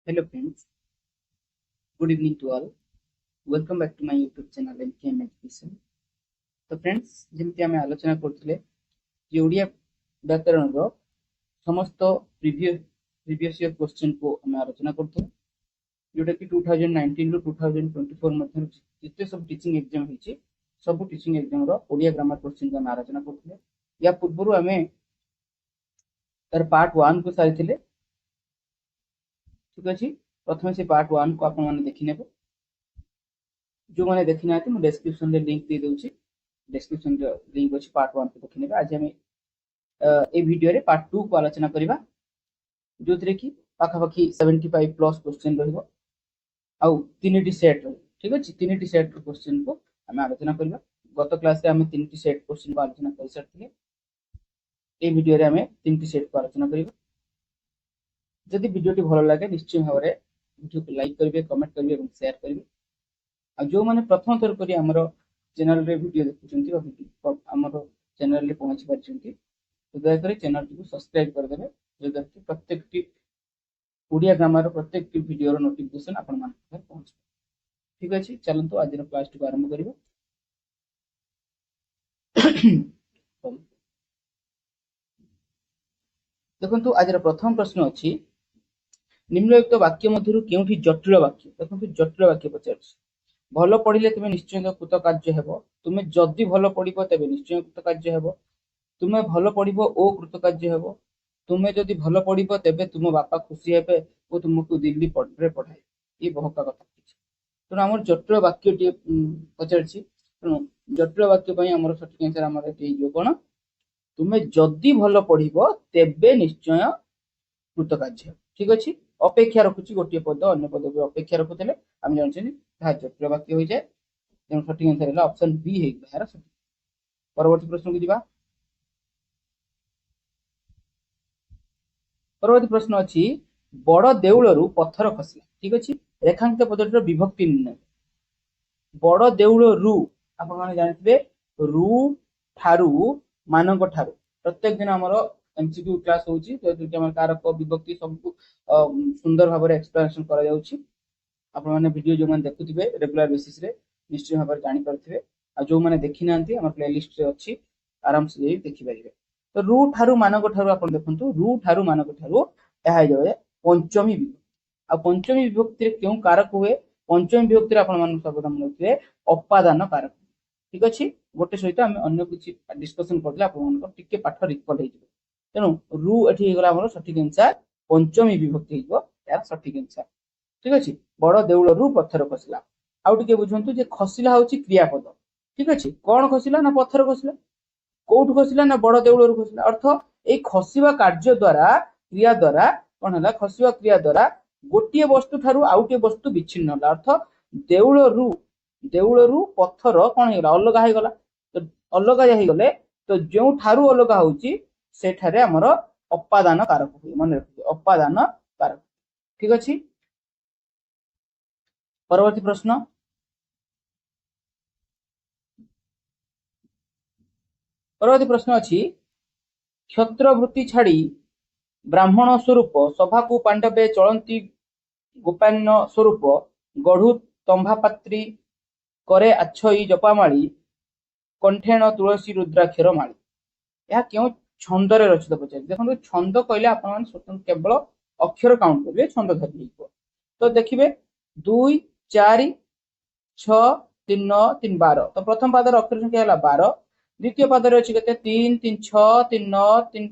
Hello friends, good evening to all. Welcome back to my YouTube channel MKM Education. तो friends जमी आम आलोचना करते ओडिया व्याकरण समस्त प्रीवियस ईयर क्वेश्चन को आम आलोचना करते जोटा कि 2019 रू 2024 मध्य जिते सब टीचिंग एग्जाम होती सब teaching exam Odia grammar question को आम आलोचना करते या पूर्व आम तार पार्ट 1 को सारी ठीक अच्छे प्रथम से पार्ट 1 को आप देखने जो मैंने देखी ना मुझे डिस्क्रिप्शन में लिंक दे दूसरी डिस्क्रिप्शन लिंक अच्छी पार्ट 1 को देखने आज आम ए वीडियो रे पार्ट 2 को आलोचना करवा जो थे कि पाखापाखि 75 प्लस क्वेश्चन रहा तीन सेट ठीक अच्छे तीन सेट क्वेश्चन को आम आलोचना करवा गत क्लास रे आम तीन सेट क्वेश्चन को आलोचना कर सारी ए वीडियो रे आम तीन सेट को आलोचना करवा जदि वीडियो भल लगे निश्चय भाव में वीडियो को लाइक करेंगे कमेंट करेंगे और शेयर करेंगे जो मैंने प्रथम थर कर आमर चैनल रे वीडियो देखुं आमर चैनल रे पहुंची पार्टी तो दयाकोरी चैनल को सब्सक्राइब करदे जो कि प्रत्येक ओडिया ग्रामर प्रत्येक वीडियो नोटिफिकेशन आपण पाखे पहुंच ठीक अच्छे चलते आज क्लास को आरंभ करिबा देखो आज प्रथम प्रश्न अच्छी निम्नलिखित वाक्य मध्य केउठी जटिल वाक्य देखो जटिल वाक्य पचार भल पढ़ले तुम निश्चय कृतकार्य हेब तुम जदि भल पढ़ तेज निश्चय कृतकार्य हेब तुम भल पढ़ ओ कृतकार्य हेब तुम जदि भल पढ़ तेज तुम बापा खुशी हे और तुमको दिल्ली पढ़ाए ये बहका कथा तेणु आम जटिल वाक्य पचार तेणु जटिल वाक्य आम सठिक आंसर आम कौन तुम जदि भल पढ़ तेबे निश्चय कृतकार्य ठीक अच्छे अपेक्षा रखुची गोटे पद अन्य पद को अपेक्षा रखुले आम जानते जटिल वाक्य हो जाए तेणु सठिक आंसर है ऑप्शन बी है सठिक परवर्ती प्रश्न को जीवा परवर्ती प्रश्न अच्छी बड़ देउलरू पत्थर खसला ठीक अच्छे रेखांकित पद्धतिर विभक्ति निर्णय बड़ देउलरू आप जानते रु ठारू मानक ठारू प्रत्येक दिन आमर एमसीक्यू क्लास होची कारक विभक्ति सब सुंदर भाव एक्सप्लेनेशन करा जाउची आपण माने वीडियो जो माने देखुथिबे रेगुलर बेसिस रे निश्चय भाव में जानि परथिबे आ जो माने देखि नांती हमर प्लेलिस्ट रे अछि आराम से जे देखि परिबे तो रु ठारू मानक ठारू आपण देखंतु रु ठारू मानक ठारू एहा जाय पंचमी विभक्ति आ पंचमी विभक्ति रे केउ कारक हुए पंचमी विभक्ति रे आपण मान सर्वदा मनउथिबे अपादान कारक ठीक अछि गोटे सहित हम अन्य किछि डिस्कशन करले आपण मान टिके पाठ रिकॉल हे तेणु रु एठी गला हमर सठिक आंसर पंचमी विभक्ति हेबो यार सठिक आंसर ठीक अछि बड़ देउल रु पत्थर खसला आउ टिके बुझंतु जे खसला होछि क्रियापद ठीक अछि कोन खसला ना पत्थर खसला कोउठ खसला ना बड़ देउल रु खसला अर्थ ए खसिबा कार्य द्वारा क्रिया द्वारा कोन हला खसिबा क्रिया द्वारा गोटिए वस्तु थारु आउटे वस्तु विच्छिन्न हला अर्थ देउल रु पत्थर कोन हेला अलगा हे गला तो अलगा हे गले तो जो थारु अलगा होछि सेठारे हमर अपादान कारक हुए मन रखिए अपादान कारक ठीक अछि परवर्ती प्रश्न अच्छी क्षत्रवृत्ति छाड़ी ब्राह्मण स्वरूप सभा को पांडवे चलती गोपान्य स्वरूप गढ़ु तंभापात्री करे आच्छई जपामाली कंठेण तुलसी रुद्राक्षर माली यह क्यों छंदरे रचित पचार देखो छंद कहले आपण स्वतंत्र केवल अक्षर काउंट करेंगे छंद धरी तो देखिए 2 4 6 3 9 3 12 तो प्रथम पादर अक्षर संख्या है 12 द्वितीय पादर अच्छी के 3 3 6 3 9 3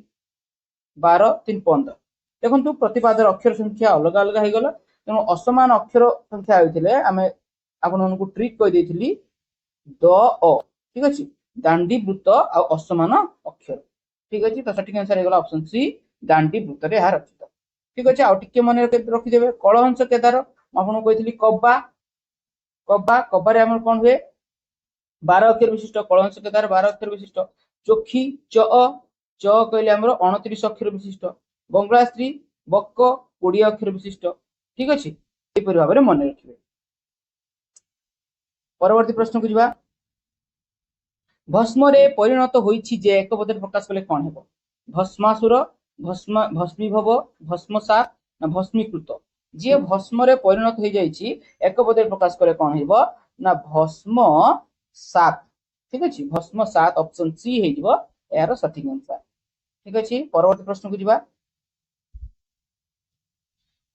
12 3 15 देखो प्रति पादर अक्षर संख्या अलग अलग हो गला तेणु असमान अक्षर संख्या होते आम आपको ट्रिक कही द अ ठीक अच्छे दांडी वृत्त आ असमान अक्षर ठीक अच्छे तो सठिक आंसर हो ऑप्शन सी दांडी वृत्त रे यह रचित ठीक अच्छे आउ टिके मन रखिदेवे कलहंस केदार आपको कही कब्बा कब्बा कब्बारे आम कौन हुए 12 अक्षर विशिष्ट कलहंस केदार 12 अक्षर विशिष्ट चोखी च कहले आमर 29 अक्षर विशिष्ट बंगला स्त्री बक 20 अक्षर विशिष्ट ठीक अच्छे यही भाव में मन रखिए परवर्ती प्रश्न को जीवा भस्म रे परिणत होइछि जे एक पदे प्रकाश कले कोन हेबो भस्मासुर भस्मीभव भस्मसात ना भस्मीकृत जी भस्म परिणत हो जाइए एक पद प्रकाश करे कौन हो ना भस्म सात। ठीक अच्छे भस्म सात ऑप्शन सी हो यार सठिक आंसर। ठीक अच्छे परवर्ती प्रश्न को जीवा।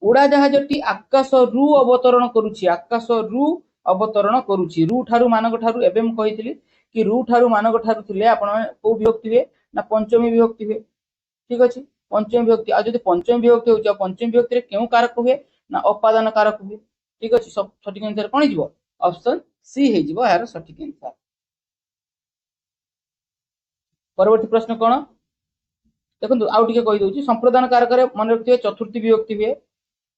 उड़ाजाहाजटी आकाशरू अवतरण करुछि आकाशरू अवतरण करुछि रु ठारू मानक ठारू एबे मु कहितली कि रु ठारू मानक ठारू थिले आपण को विभक्ति हुए ना पंचमी विभक्ति हुए। ठीक अच्छे पंचमी विभक्ति आ जदि पंचमी विभक्ति होउछ पंचमी विभक्ति रे केउ कारक हुए ना अपादान कारक हुए। ठीक अच्छे सब सठिक आंसर कोन हिजबो ऑप्शन सी हिजबो यार सठिक आंसर। परवर्ती प्रश्न कोन देखंतु आउ टिके कहि दउची संप्रदान कारक रे मन रखिए चतुर्थी विभक्ति हुए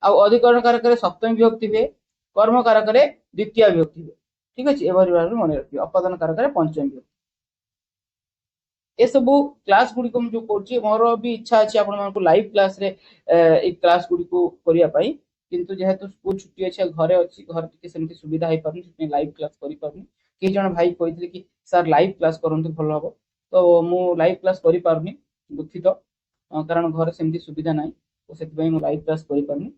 आउ अधिकरण कारक रे सप्तमी विभक्ति हुए कर्म कारक रे द्वितीय विभक्ति हुए। ठीक अच्छे एभरि भाबे मन रखिए अपादान कारक रे पंचमी विभक्ति ए सब क्लास गुडी को जो करछि मोर भी इच्छा अछि आपण मानको लाइव क्लास रे ए क्लास गुडी को करिया पई किंतु जेहेतु स्कूल छुट्टी अछि घरे अछि घर टिके सेमति सुविधा हे परनी से लाइव क्लास करि परनी के जण भाई कहितले कि सर लाइव क्लास करंतु भलो हबो तो मु लाइव क्लास करि परनी दुखित कारण घर सेमति सुविधा नाही तो सेति पई मु लाइव क्लास करि परनी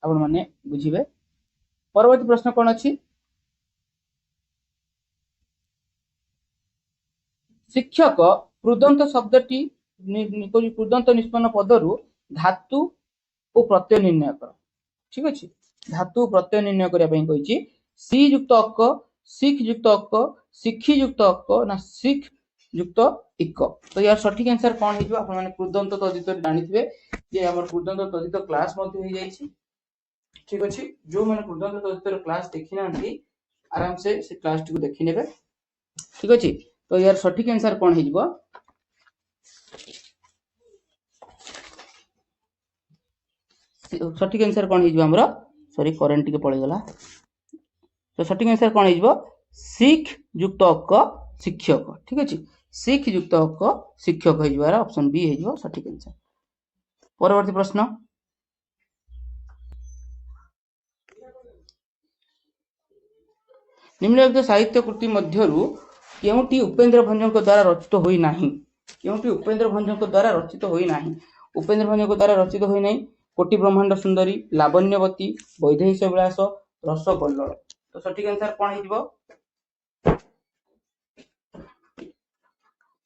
आपण माने बुझिबे। परवर्ती प्रश्न कोन अछि शिक्षक प्रुदंत शब्दटी प्रुदंत निष्पन्न पदरु धातु और प्रत्यय निर्णय कर। ठीक अच्छे धातु प्रत्यय निर्णय करने सी युक्त अक सिख युक्त अक शिखी युक्त अक ना सिख युक्त इक तो यार सठिक आंसर कौन हो प्रुदंत तदित जानी जे आम प्रुदंत तदित क्लास हो जाइए। ठीक अच्छे जो मैंने प्रुदंत तदित क्लास देखी ना आराम से क्लास टी को देखी ने। ठीक अच्छे तो यार सठिक आंसर कौन हो सठिक आंसर कौन हो सॉरी करेंट टिके पड़े गला तो सठिक आंसर कौन हो सिख युक्त अक शिक्षक। ठीक अच्छे सिख युक्त अक शिक्षक हो ऑप्शन बी हो सठिक आंसर। परवर्ती प्रश्न निम्नलिखित साहित्य कृति मध्यरु केउटी उपेंद्र भंजक द्वारा रचित होई नाही केउटी उपेंद्र भंजक द्वारा रचित होई नाही उपेंद्र भंजक द्वारा रचित होई नाही कोटि ब्रह्मांड सुंदरी लावण्यवती वैदेहीश विलास रसकल्लोल तो सठिक आंसर कौन हिजबो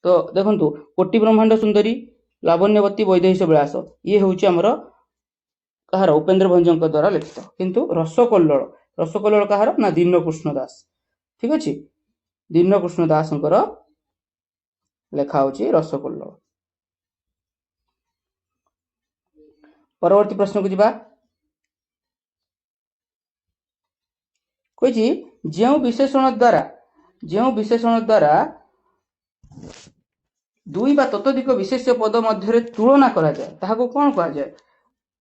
तो देखंतु कोटि ब्रह्मांड सुंदरी लावण्यवती वैदेहीश विलास ये होउची हमर कहार उपेंद्र भंजक द्वारा लिखित किंतु रसकल्लोल रसकल्लोल कहार ना दीनकृष्ण दास। ठीक अच्छे दीनकृष्ण दास लेखा होची रसकल्लोल। परवर्ती प्रश्न को जीवा कही जो विशेषण द्वारा दुई बा ततोधिक विशेष पद मध्य तुलना करा जाए ताहाको कोन कहा जाए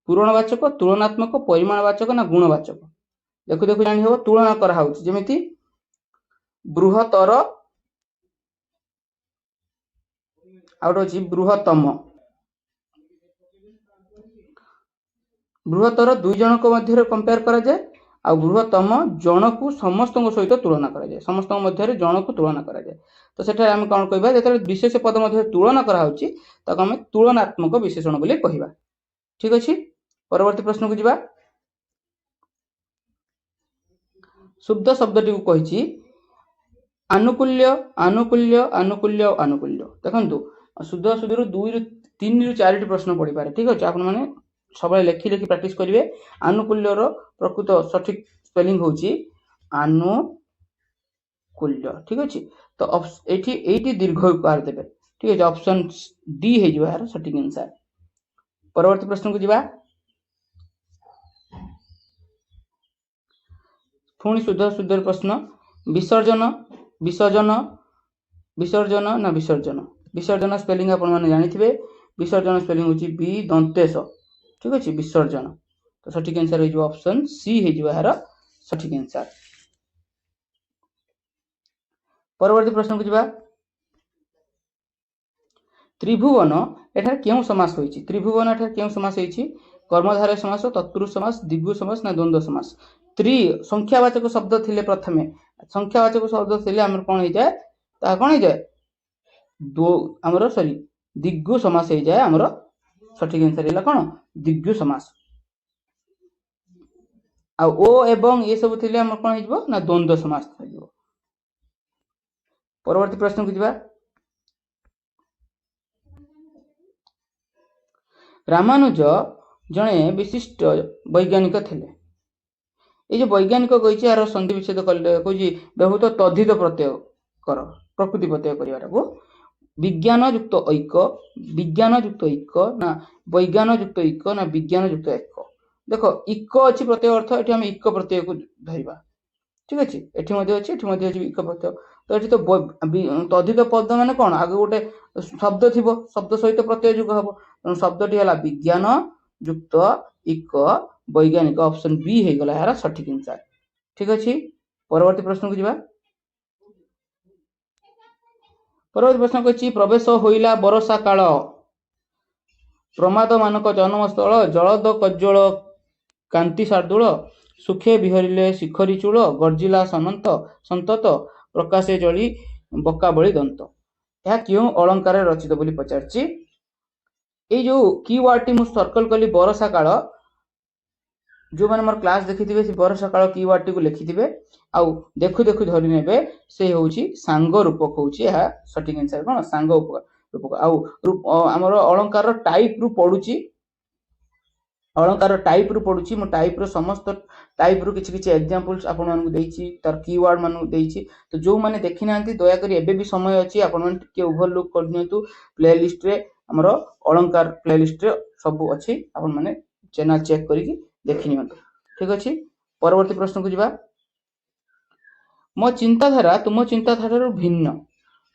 पूरणवाचक तुलनात्मक परिमाणवाचक ना गुणवाचक देखु देखु जानि हो तुलना करा होची जेमिति बृहतर आउट होची बृहत्तम बृहत्तर दुई जनक मध्य कंपेयर करा जाए आ बृहत्तम जन को समस्त सहित तुलना करा जाए समस्त मध्य जन को तुलना करा जाए तो सेठा आम कौन कहबा जेते विशेष पद मध्य तुलना करा होची ताको हम तुलनात्मक विशेषण बोली कहबा। ठीक अछि परवर्ती प्रश्न को जीवा शुद्ध शब्दटी को कहिछि आनुकूल्य आनुकूल्य आनुकूल्य आनुकूल्य देखंतु शुद्ध शुद्ध रु 2 रु 3 रु 4 प्रश्न पड़ी पारे। ठीक अछि आपण माने सब लेखि लेखि प्रैक्टिस करिवे आनुकूल्य रो प्रकृत सठिक स्पेलिंग होची आनुकूल्य। ठीक अछि तो एठी दीर्घ उकार देबे। ठीक अछि ऑप्शन डी हे जो यार सठिक आंसर। परवर्ती प्रश्न को जीवा पुणी शुद्ध शुद्ध प्रश्न विसर्जन विसर्जन विसर्जन ना विसर्जन विसर्जन स्पेलिंग आपण माने जानिथिबे विसर्जन स्पेलिंग होची बी दंतेश। ठीक अछि विसर्जन तो सठिक आंसर हो ऑप्शन सी हे जो यार सठिक आंसर। परवर्ती प्रश्न को जीवा त्रिभुवन एठार केउ समास होईची त्रिभुवन एठार केउ समास होईची कर्मधारय समास तत्पुरुष समास द्विगु समास ना द्वंद्व समास त्रि संख्यावाचक शब्द थिले प्रथमे संख्यावाचक शब्द थिले हमर कोन हो जाए ता कोन हो जाए दो हमर सॉरी द्विगु समास हो जाए हमर सठिक आंसर हैला कोन द्विगु समास। ଆଉ ଓ ଏବଂ ଏ ସବୁ ଥିଲେ ଆମର କଣ ହେଇଯିବ ନା ଦ୍ୱନ୍ଦ୍ୱ समास ହେଇଯିବ। परवर्ती प्रश्न को ଯିବା। रामानुज जड़े विशिष्ट वैज्ञानिक थे। ये जो वैज्ञानिक कही यार संधि विच्छेद कहे बहुत तद्धित प्रत्यय कर प्रकृति प्रत्यय कर विज्ञान युक्त ऐक विज्ञान युक्त ऐक ना वैज्ञान युक्त ऐक ना विज्ञान युक्त ऐक। देख इक अच्छी प्रत्यय अर्थ ये आम इक प्रत्यय को धरवा ठीक अच्छे अच्छी इक प्रत्यय तो ये तो तद्धित पद मान कौन आगे गोटे शब्द थी शब्द सहित प्रत्यय जुग हम तेणु शब्दटी है विज्ञान युक्त इक वैज्ञानिक ऑप्शन बी हो गला यार सठिक आंसर ठीक अच्छे। परवर्ती प्रश्न को जीवा। परवर्ती प्रश्न कही प्रवेश होइला बरषा काल प्रमाद मानक जन्मस्थल जलद कज्जल कांति शार्दूल सुखे विहरिले शिखरी चूल गर्जिला सनंत संतत प्रकाशे जली बका बड़ी दंत यह क्यों अलंकार रचित बोली पचारछि। ये जो कीवर्ड टी मु सर्कल कली बरषा काल जो मैंने मोर क्लास देखिथिबे से बरषा काल कीवर्ड टी को लिखिथिबे आउ देखु देखु धरि नेबे से होउछि सांग रूपक होउछि यह सठिक आंसर कोन सांग रूपक आउ हमर अलंकार टाइप रु पडुछि अलंकार टाइप रु पडुछि मो टाइप रो समस्त टाइप रु किछि किछि एग्जांपल्स आपन मानकु देइछि तार कीवर्ड मानकु देइछि तो जो माने देखि नांती दया करी एबे भी समय अछि आपन मान के ओवरलुक कर दियंतु प्लेलिस्ट रे हमरो अलंकार प्लेलिस्ट रे सब अछि आपन माने चैनल चेक करिकि देखि नियंतु ठीक अछि। परवर्ती प्रश्न को जिबा। मो चिंताधारा तुम चिंताधारा रो भिन्न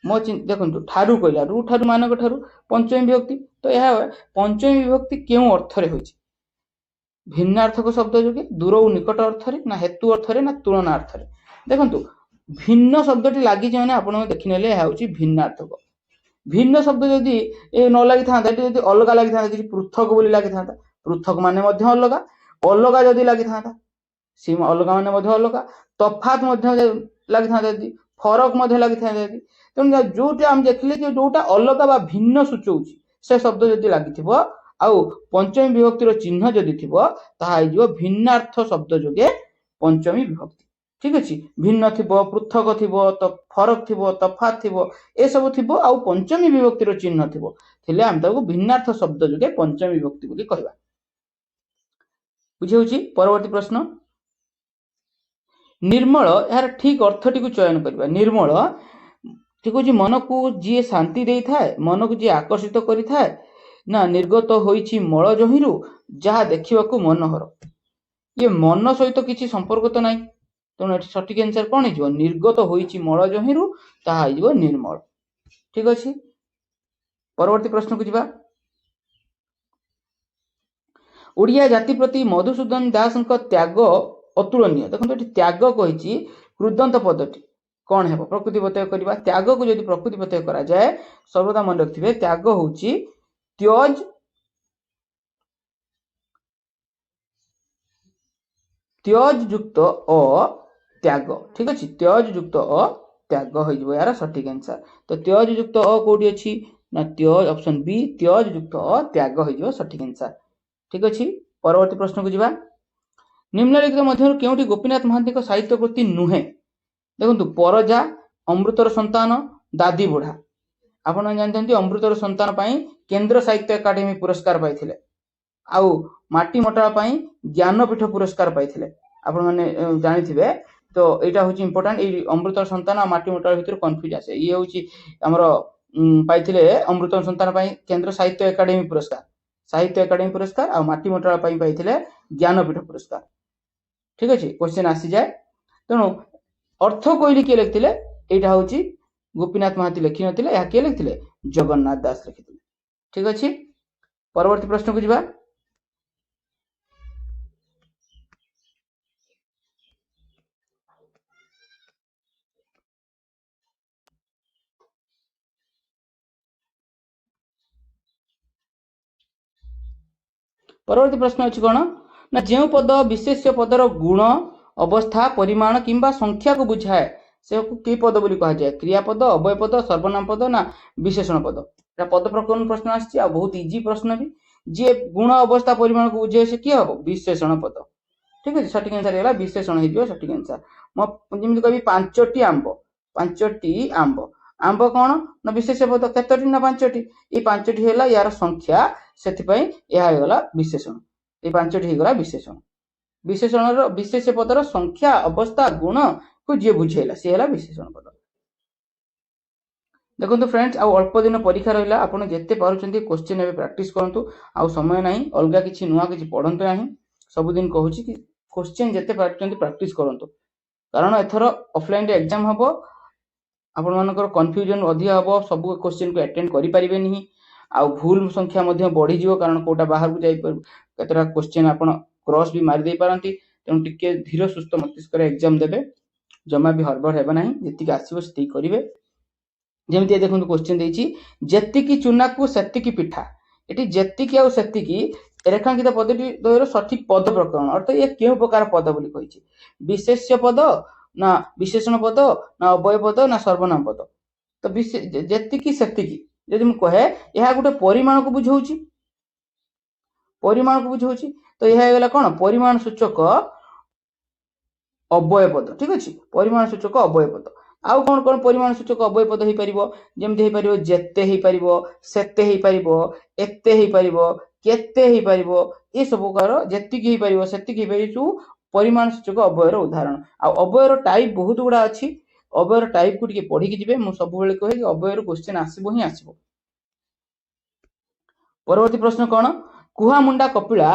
मो देखंतु ठारू कहला रु ठारू मानक ठारू पंचमी विभक्ति तो यह पंचमी विभक्ति केउ अर्थ रे होइछि भिन्नार्थक शब्द जोगे दूर निकट अर्थ रे ना हेतु अर्थ रे ना तुलना अर्थ रे देखंतु भिन्न शब्दटी लागि जे माने आपण देखि नेले यह होछि भिन्नार्थक भिन्न शब्द जदि ए न लागि थांता एटी जदि अलगा लागि थांता कि पृथक बोली लागि थांता पृथक माने मध्य अलगा अलगा जदि लागि थांता सीमा अलगा माने मध्य अलगा तफात मध्य लागि थांता जदि फरक मध्य लागि थांता जदि तेणु जोटा हम देखिले कि जोटा अलगा बा भिन्न सूचौछि से शब्द जदि लागिथिबो आउ पंचमी विभक्तिर चिन्ह जदि थिबो ताहा हिजो भिन्नार्थ शब्द जोगे पंचमी विभक्ति ठीक अछि भिन्न थिबो पृथक थिबो तो फरक थिबो तफात थिबो ए सब थिबो आउ पंचमी विभक्तिर चिन्ह थिबो थिले हम ताको भिन्नार्थ शब्द जोगे पंचमी विभक्ति बोली कहबा बुझी होछि। परवर्ती प्रश्न निर्मल यार ठीक अर्थटी को चयन करबा निर्मल ठीक अछि मन को जी शांति देई थाए मन को जी आकर्षित करि थाए ना निर्गत होइछि मळ जहिरु जहा देखिबाकू मनोहर ये मन सहित किछि संपर्क तो नाही तेणु एठी सठिक आंसर कोन हिजो निर्गत होइछि मळ जहिरु ताहा हिजो निर्मल ठीक अछि। परवर्ती प्रश्न को जिबा। ओडिया जाति प्रति मधुसूदन दास त्याग अतुलनीय देखो एठी त्याग कहिछि कृदंत पदटी कौन है प्रकृति प्रत्यय करबा त्याग को यदि प्रकृति प्रत्यय करा जाए सर्वदा मन रखिबे त्याग होउछि त्यज त्यज युक्त अ त्याग ठीक अछि त्यज युक्त अ त्याग हो जइबो यार सठिक आंसर तो त्यज युक्त अ कोठी अछि ना त्यज ऑप्शन बी त्यज युक्त अ त्याग हो जइबो सठिक आंसर ठीक अछि। परवर्ती प्रश्न को जिबा। निम्नलिखित मध्य केउटी गोपीनाथ महांती को साहित्य कृति नुहे देखंतु परजा अमृतर संतान दादी बुढ़ा आपण जानते अमृतर संतान पाई केंद्र साहित्य एकाडेमी पुरस्कार पाइथिले आउ माटी मोटा पाई ज्ञानपीठ पुरस्कार पाइथिले आपण माने जानिथिबे तो एटा होची इंपोर्टेंट ए अमृतर संतान आ माटी मोटा भितर कंफ्यूज आसे ये होची हमरो पाइथिले अमृतर संतान पाई केंद्र साहित्य एकाडेमी पुरस्कार आ माटी मोटा पाई पाइथिले ज्ञानपीठ पुरस्कार ठीक अछि। क्वेश्चन आसी जाए तेणु अर्थ कोइली के लिखथिले एटा होची गोपीनाथ महांती लिखि नथिले या के लिखथिले जगन्नाथ दास लिखिथिले ठीक अछि। परवर्ती प्रश्न को जिबा। परवर्ती प्रश्न अछि कोन ना जेउ पद विशेष्य पदर गुण अवस्था परिमाण किंबा संख्या को बुझाए से की पद बोली कहा जाए क्रियापद अव्यय पद सर्वनाम पद ना विशेषण पद एटा पद प्रकरण प्रश्न आछि आ बहुत इजी प्रश्न भी जे गुण अवस्था परिमाण को बुझे से की हबो विशेषण पद ठीक अच्छे सठिक आंसर है विशेषण हो सठिक आंसर मुझे कह 5टी आंब 5टी आंब आंब कौन ना विशेष पद केतोटी ना 5टी ये 5टी है यार संख्या से गला विशेषण ये 5टी होगा विशेषण विशेषण विशेष पदर संख्या अवस्था गुण को जी बुझेला सी है विशेषण पद देखो फ्रेंड्स आउ अल्प दिन परीक्षा रहा आपड़ जिते पार्टी क्वेश्चन एवं प्राक्ट करूँ आउ समय ना अलग किसी नुआ कि पढ़ते ना सबुदिन कहूँ कि क्वेश्चन जिते पार्टी प्राक्ट करूँ कारण एथर ऑफलाइन एग्जाम हम आपण मानकर कन्फ्यूजन अधिक हम सब क्वेश्चन को अटेंड करें नहीं आउ भूल संख्या बढ़ी जीव कारण कोटा बाहर को जाता क्वेश्चन आप क्रॉस भी मारिदे पारती तेणु टिके धीर सुस्थ मस्तिष्क एग्जाम देवे जमा भी हड़बड़ हे ना जी आसो से करेंगे जमी देखो क्वेश्चन जेतिकी चूना को सेतिकी पिठा ये जेतिकी आउ सेतिकी रेखांकित पदटी द्वयर सठिक पद प्रकरण अर्थात ये क्यों प्रकार पद बोली कही विशेष्य पद ना विशेषण पद ना अव्यय पद ना सर्वनाम पद तो जेतिकी सेतिकी जदि मुझे कहे यह गोटे परिमाण को बुझाऊँ तो यह गला कौन परिमाण सूचक अव्यय पद ठीक अच्छे परिमाण सूचक अव्यय पद आउ कौन कौन परिमाण सूचक अव्यय पद हो पार जमी हो जेते हो पार सेते हो पार एते हो पार केते हो पार ये सब प्रकार जेतिकी हो पार सेतिकी हो पार सब परिमाण सूचक अव्ययर उदाहरण अव्ययर टाइप बहुत गुड़ा अच्छी अव्ययर टाइप को पढ़ी जी मुझे सब कहे अव्ययर क्वेश्चन आसब ही आसब परवर्ती प्रश्न कौन कुहा मुंडा कपिला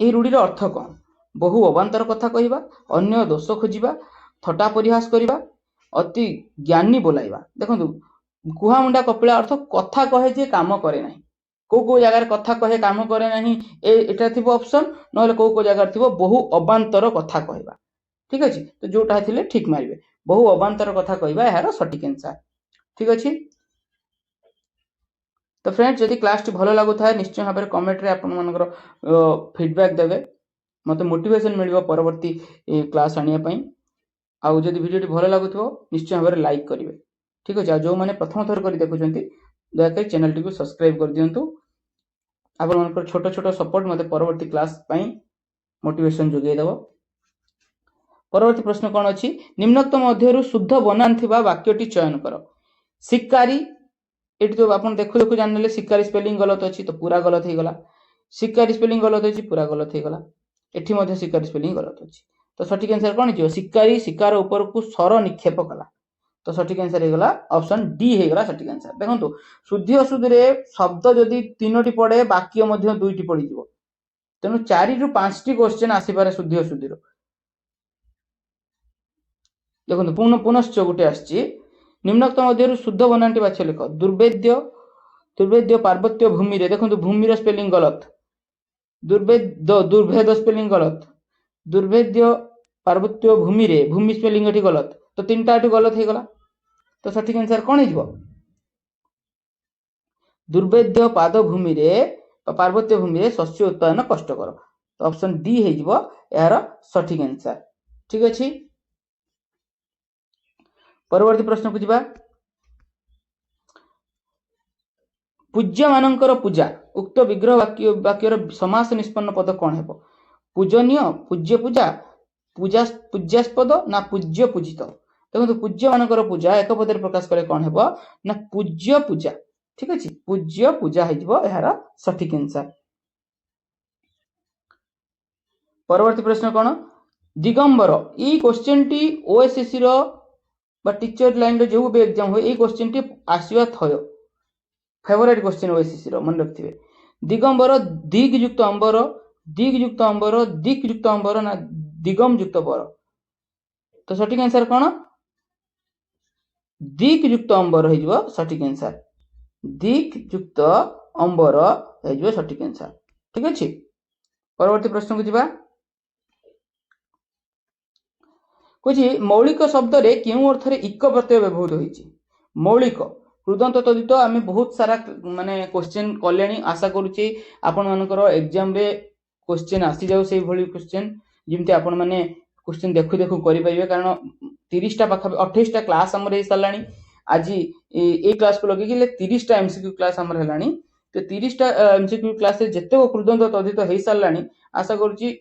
ये रूढ़ीर अर्थ कौन बहु अबांतर कथा कहवा अन्य दोष खोजा थटा परिहास करवा अति ज्ञानी बोलाइबा देखो कुहा मुंडा कपिला अर्थ कथा कहे जे काम करे ना को जगार कथा कहे काम करे ना एटा थी ऑप्शन ना को जगार थी बहु अबांतर कथा कहवा ठीक अच्छे तो जोटा थे ठीक मारे बहु अबांतर कथा कहवा यार सठिक आंसर ठीक अच्छे तो फ्रेंड्स जदि क्लास टी भल लगुता है निश्चय भाव में कमेंट रे आपण मानकर फीडबैक देवे मत मोटिवेशन मिल परवर्ती क्लास आने आउ जदि वीडियो भल लगुथो निश्चय भाव में लाइक करेंगे ठीक अच्छे जो मैंने प्रथम थर कर देखुं दयाकोरी चैनल टी सब्सक्राइब कर दिंतु आप छोट छोट सपोर्ट मत परवर्ती क्लास मोटिवेशन जोगेदेव परवर्ती प्रश्न कौन अच्छी निम्नोक्त मध्य शुद्ध बनान वाक्यटी चयन कर शिकारी ये जो आप देखु देखु जान शिकारी स्पेलिंग गलत अच्छी तो पूरा गलत हो गला शिकारी स्पेलिंग गलत अच्छी पूरा गलत हो गला एठी शिकारी स्पेलिंग गलत अच्छी तो सठिक आंसर कौन हो शिकारी शिकार ऊपर को सर निक्षेप कला तो सठिक आंसर होगा ऑप्शन डी होगा सठिक आंसर देखो शुद्धि अशुद्धि रे शब्द जदि 3टी पड़े वाक्य 2टी पड़ जाव तेणु 4 ରୁ 5टी क्वेश्चन आसपे शुद्धि अशुद्धि देखो पुनश्च गोटे आसी निम्नोक्त मध्य शुद्ध बनाटी बाछ लिख दुर्वेद्य दुर्वेद्य पार्वत्य भूमि रे देखो भूमि स्पेलिंग गलत दुर्भेद स्पेलिंग गलत दुर्भेद्य पार्वत्य भूमि रे भूमि स्पेलिंग एठी गलत तो 3टा गलत हो गला तो सठिक आंसर कौन हो दुर्वेद्य पाद भूमि रे पार्वत्य भूमि रे शस्य उत्पादन कष्टकर तो ऑप्शन डी हो यार सठिक आंसर ठीक अच्छे परवर्ती प्रश्न को जीवा पूज्य मानकर पूजा उक्त विग्रह वाक्यर समास निष्पन्न पद कौन है पूजनीय पूज्य पूजा पूजा पूज्यास्पद ना पूज्य पूजित देखो पूज्य मानकर पूजा एक पद प्रकाश करे कौन है ना पूज्य पूजा ठीक अच्छे पूज्य पूजा हो यार सठिक आंसर परवर्ती प्रश्न कौन दिगंबर ये क्वेश्चन टी ओएसएससी रो टीचर लाइन रो जो भी एग्जाम हो ये क्वेश्चन टी आसवा थय फेवरेट क्वेश्चन ओएसएससी रो मन रखिए दिगंबर दिग युक्त अंबर दिक युक्त अंबर ना दिगम युक्त बर तो सठिक आंसर कौन दिक युक्त अंबर हो सठिक आंसर दिक युक्त अंबर हो सठिक आंसर ठीक अच्छे परवर्ती प्रश्न को जीवा कुछ मौलिक शब्द रे क्यों अर्थ रे इक प्रत्यय व्यवहृत होइछि मौलिक कृदंत तदित आम बहुत सारा माने क्वेश्चन कले आशा करुचे आपण मानकर एग्जाम रे क्वेश्चन आसी जाऊ से भली क्वेश्चन जमती आपण माने क्वेश्चन देखु देखु करि परिबे कारण 30टा पाखा 28टा क्लास हमर हे सलानी आज ए क्लास को लगे कि 30टा एमसीक्यू क्लास हमर हेलानी तो 30टा एमसीक्यू क्लास रे जते कृदंत तदित हे सलानी आशा करुची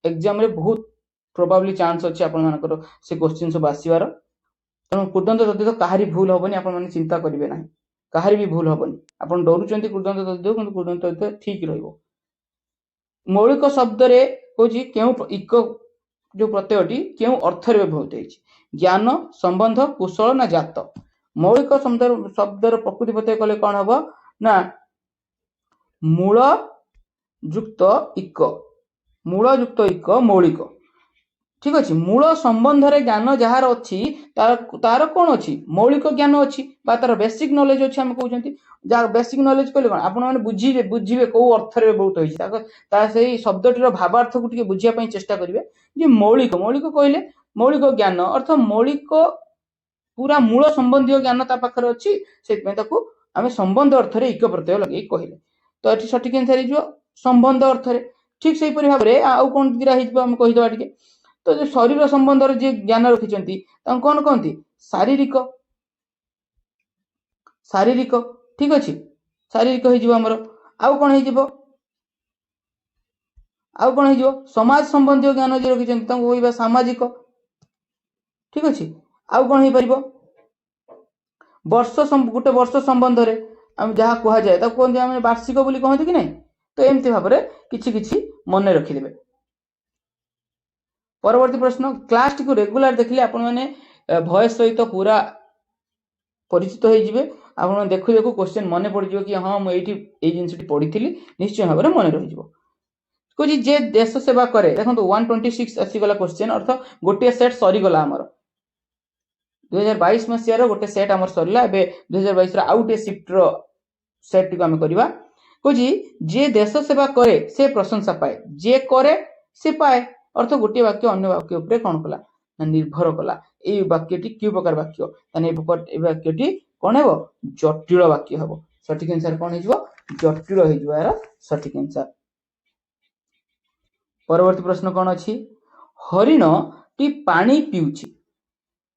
एग्जाम रे बहुत प्रोबेबली चांस अच्छे आपण मानकर से क्वेश्चन सब आसीबार तेणु कूर्दंत दधित कहारी भूल हेनी आपण मैंने चिंता करेंगे ना कहारी भी भूल हेनी आप डरुंच कूर्दंत दधित कि कूर्दंत दधित ठीक रहिबो मौलिक शब्द रे कहूँ क्यों इको जो प्रत्ययटी क्यों अर्थ व्यवहृत होती ज्ञान संबंध कुशल ना जात मौलिक शब्दर प्रकृति प्रत्यय कले कौन हम ना मूल युक्त इक मौलिक ठीक अच्छे मूल संबंध रे ज्ञान जार अच्छी तार कौन अच्छी मौलिक ज्ञान अच्छी तार बेसिक नॉलेज अच्छी आम कहते बेसिक नॉलेज कहले कौन आपण मैंने बुझे बुझे कौ अर्थ व्यवहृत होती शब्दटीर भावार्थ को बुझापी चेष्टा करेंगे मौलिक मौलिक कहले मौलिक ज्ञान अर्थ मौलिक पूरा मूल संबंधी ज्ञान पाखे अच्छी से आम संबंध अर्थ इक प्रत्यय लगे कहले तो ये सठिक आंसर हो संबंध अर्थ ठीक से भाव में आउ कौन दिरा आम कहीदे टे तो जो शरीर संबंध जी ज्ञान रखिंट कौन कहती शारीरिक शारीरिक ठीक अच्छे शारीरिक होमर आउ कौन आउ कौन हो समाज संबंधी ज्ञान जी रखिंट कह सामाजिक ठीक अच्छे आउ कौन हो पार वर्ष गोटे वर्ष संबंध रे आम जहाँ कह जाए कहते हैं वार्षिक बोली कहते कि नहीं तो एमती भाव में किसी मन रखिदे परवर्ती प्रश्न क्लास टी रेगुलर देखिले आपण मैंने भॉइस सहित पूरा परिचित होइजिबे आपण देखु देखु क्वेश्चन मन पड़ कि हाँ मुझे ये जिनस पढ़ी निश्चय भाव में मन रही कह जे देश सेवा करे देखो 126 आसीगला क्वेश्चन अर्थ गोटे सेट सरीगला आमर 2022 मसीहार गोटे सेट आमर सरला एबे 2022 आउ गोटे शिफ्ट सेट टी आम करबा कह जे देश सेवा करे से प्रशंसा पाए जे करे से पाए अर्थ गोटे वाक्य अन्य वाक्य उपरे कौन कला निर्भर कला ये वाक्यटी क्यों प्रकार वाक्य वाक्यटी कौन है जटिल वाक्य हम सठिक आंसर कौन हो जटिल हो सठिक आंसर परवर्ती प्रश्न कौन अच्छी हरिण टी पानी पीउछि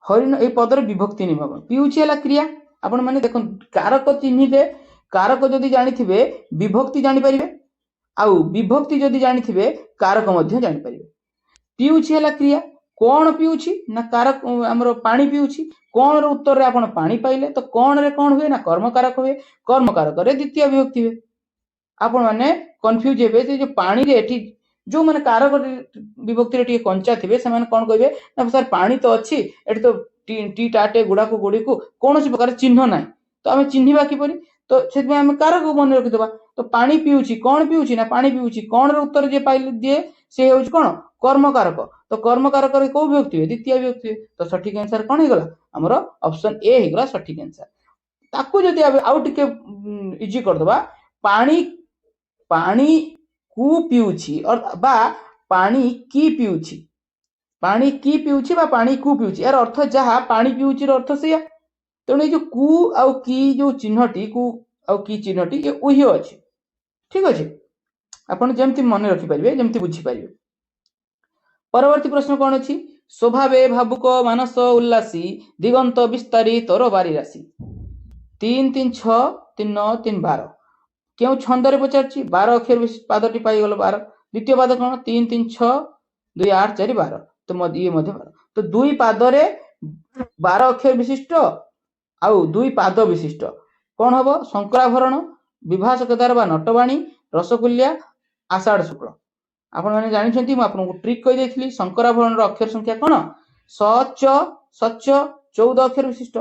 हरिण ये पदर विभक्ति निभाव पीउछि है क्रिया आपण मैंने देख कारक चिन्हिते कारक जदि जानिथिबे विभक्ति जानि परिबे आउ विभक्ति जदि जानिथिबे कारक मध्य जानि परिबे पीउछि है क्रिया कौन पीउछि ना कारक हमर पानी पीउछि कौन रो उत्तर रे आपण पानी पाइले तो कौन रे कौन हुए ना कर्म कारक हुए कर्म कारक रे द्वितीय विभक्ति हुए आपण माने कंफ्यूज हेबे जो पानी रे एठी जो माने कारक विभक्ति रे टिके कंचा थिबे से माने कोन कहबे ना सर पानी तो अच्छी एठी तो टी टाटे गुडा को गुडी को कोनोसी प्रकार चिन्ह नाही तो आमे चिन्हिबा किपरि तो सेत में आमे कारक मन रखि देबा तो पानी पीउछि कौन पीउछि ना पानी पीउछि कौन रे उत्तर जे पाइले दिए से होउछि कोन कर्म कारक तो कर्म कारक रे को विभक्ति हुए द्वितीय विभक्ति हुए तो सठिक आंसर कोन हेगला हमर ऑप्शन ए हेगला सठिक आंसर ताकू जदि आउ टिके इजी कर दबा पानी पानी कु पीउछि और बा पानी की पीउछि पानी की पीउछि बा पानी कु पीउछि यार अर्थ जहा पानी पीउछि रो अर्थ सेया तेणु जो कु आउ की जो चिन्हटी कु आउ की चिन्हटी ये उही अछि ठीक अछि आपण जेमति मन रखि परिबे जेमति बुझी परिबे परवर्ती प्रश्न कौन अच्छी स्वभावे भावुक मानस उल्लासी दिगंत विस्तारी तोर बारी राशि 3 3 6 3 9 3 12 क्यों छंदरे पचारछि 12 अक्षर पादटी पाई गलो 12 द्वितीय पाद कौन 3 3 6 2 8 4 12 तो ये मध्य 12 तो दुई पादरे 12 अक्षर विशिष्ट आउ दुई पाद विशिष्ट कौन हम शंकराभरण विभास केदार बा नटवाणी रसकुल्या आषाढ़ शुक्ल आपण मैंने जानी आपको ट्रिक कही देती शंकराभरण अक्षर संख्या कौन सच सच 14 अक्षर विशिष्ट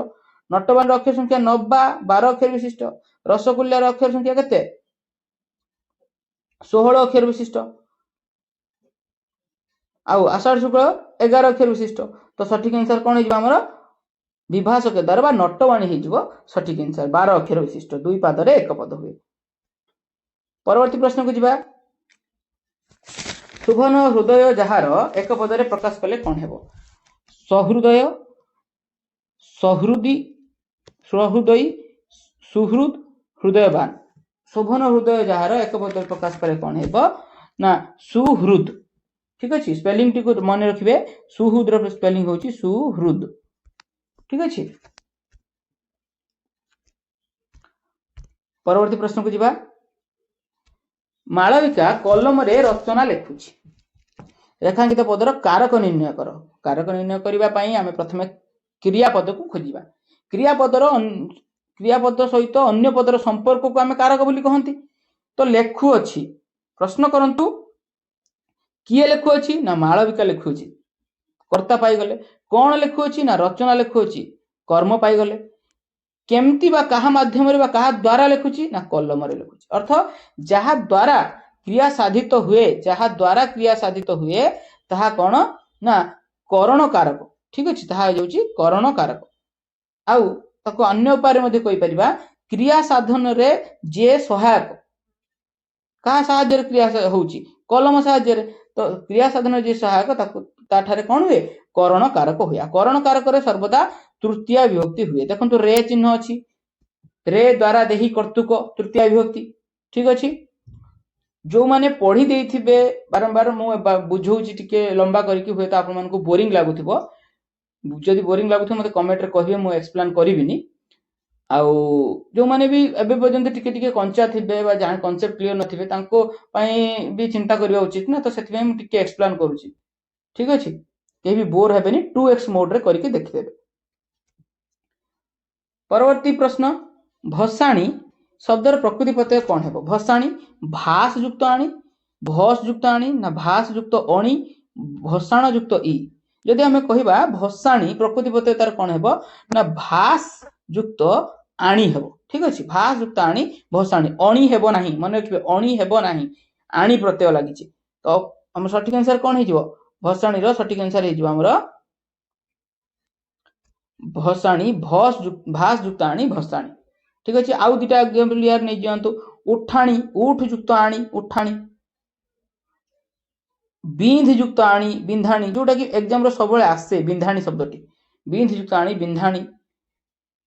नटवाणी अक्षर संख्या 90 12 अक्षर विशिष्ट रसगुल्लार अक्षर संख्या केते 16 अक्षर विशिष्ट आउ आषाढ़ शुक्ल 11 अक्षर विशिष्ट तो सठिक आंसर कौन हो विभास केदार बा नटवाणी हो सठिक आंसर 12 अक्षर विशिष्ट दुई पादरे एक पद हुए परवर्ती प्रश्न को जीवा शुभन हृदय जार एक पदरे प्रकाश कले कौन हेबो सहृदय सहृदी सहृदयी सुहृद हृदयवान शोभन हृदय जार एक पदरे प्रकाश कले कौन हेबो ना सुहृद ठीक अछि स्पेलिंग टी को मन रखिबे सुहृद रो स्पेलिंग होची सुहृद ठीक अछि परवर्ती प्रश्न को जीवा मालविका कलम रे रचना लेखुछि रेखांकित पदर कारक निर्णय कर। कारक निर्णय करने आम प्रथम क्रियापद को खोजा। क्रियापद सहित अन्य पदर संपर्क को आम कारक बोली कहती। तो लेखुअछि प्रश्न करंतु किए लेखुअछि ना मालविका लेखुअछि कर्ता पाइगले। कौन लेखुअछि ना रचना लेखुअछि कर्म पाइगले। केमती बा कहा माध्यम रे बा कहा द्वारा लेखुछि ना कलम रे लेखुछि। अर्थ जहा द्वारा क्रिया साधित हुए, जहा द्वारा क्रिया साधित हुए ताहा कौन ना करण कारक। ठीक अछि, ताहा जाउछि करण कारक। आउ ताको अन्य उपाय मध्ये कहि परिबा क्रिया साधन रे जे सहायक। कहा साहाय्य क्रिया होउछि कलम साहाय्य रे। तो क्रिया साधन जे सहायक ताको ताठारे कौन हुए करण कारक हुए। करण कारक रे सर्वदा तृतीय विभक्ति हुए। देखंतु रे चिन्ह अछि, रे द्वारा देही कर्तुक तृतीय विभक्ति। ठीक अछि, जो माने पढ़ी देइथिबे बारंबार मु बुझौछि टिके लंबा करके हुए तो आपन मन को बोरिंग लागुथिबो। जदि बोरिंग लागुथिबो मते कमेंट रे कहिबे, मु एक्सप्लेन करिविनी। आउ जो माने भी एबे पर्यंत टिके टिके कंचा थिबे बा जान कांसेप्ट क्लियर नथिबे तांको पई भी चिंता करबा उचित ना। तो सेति में टिके एक्सप्लेन करूछि। ठीक अछि, के भी बोर हेबेनी 2x मोड रे करके देखिदेबे। परवर्ती प्रश्न, भसाणी शब्दर प्रकृति प्रत्यय कौन हेबो? भसाणी भास युक्त आणी, भस युक्त आणी ना भास युक्त अणी, भसाण युक्त ई। यदि हमें कहिबा भसाणी प्रकृति प्रत्यय तार कौन हेबो ना भास युक्त आणी हेबो। ठीक अछि, भास युक्त आणी भसाणी। अणी हेबो नाही, मन रखिबे अणी हेबो नाही, आणी प्रत्यय लागिछि। तो हम सठिक आंसर कौन हे जिवो? भसाणी रो सठिक आंसर हे जिवो हमरो भसाणी भास युक्त आणी भसाणी। ठीक अछि, आउ दुटा एग्जांपल यार नै जानतु। उठाणी उठ युक्त आणी उठाणी, बिंध युक्त आणी बिंधाणी, जोटा कि एग्जाम रो सबले आसे बिंधाणी शब्दटी। बिंध युक्त आणी बिंधाणी।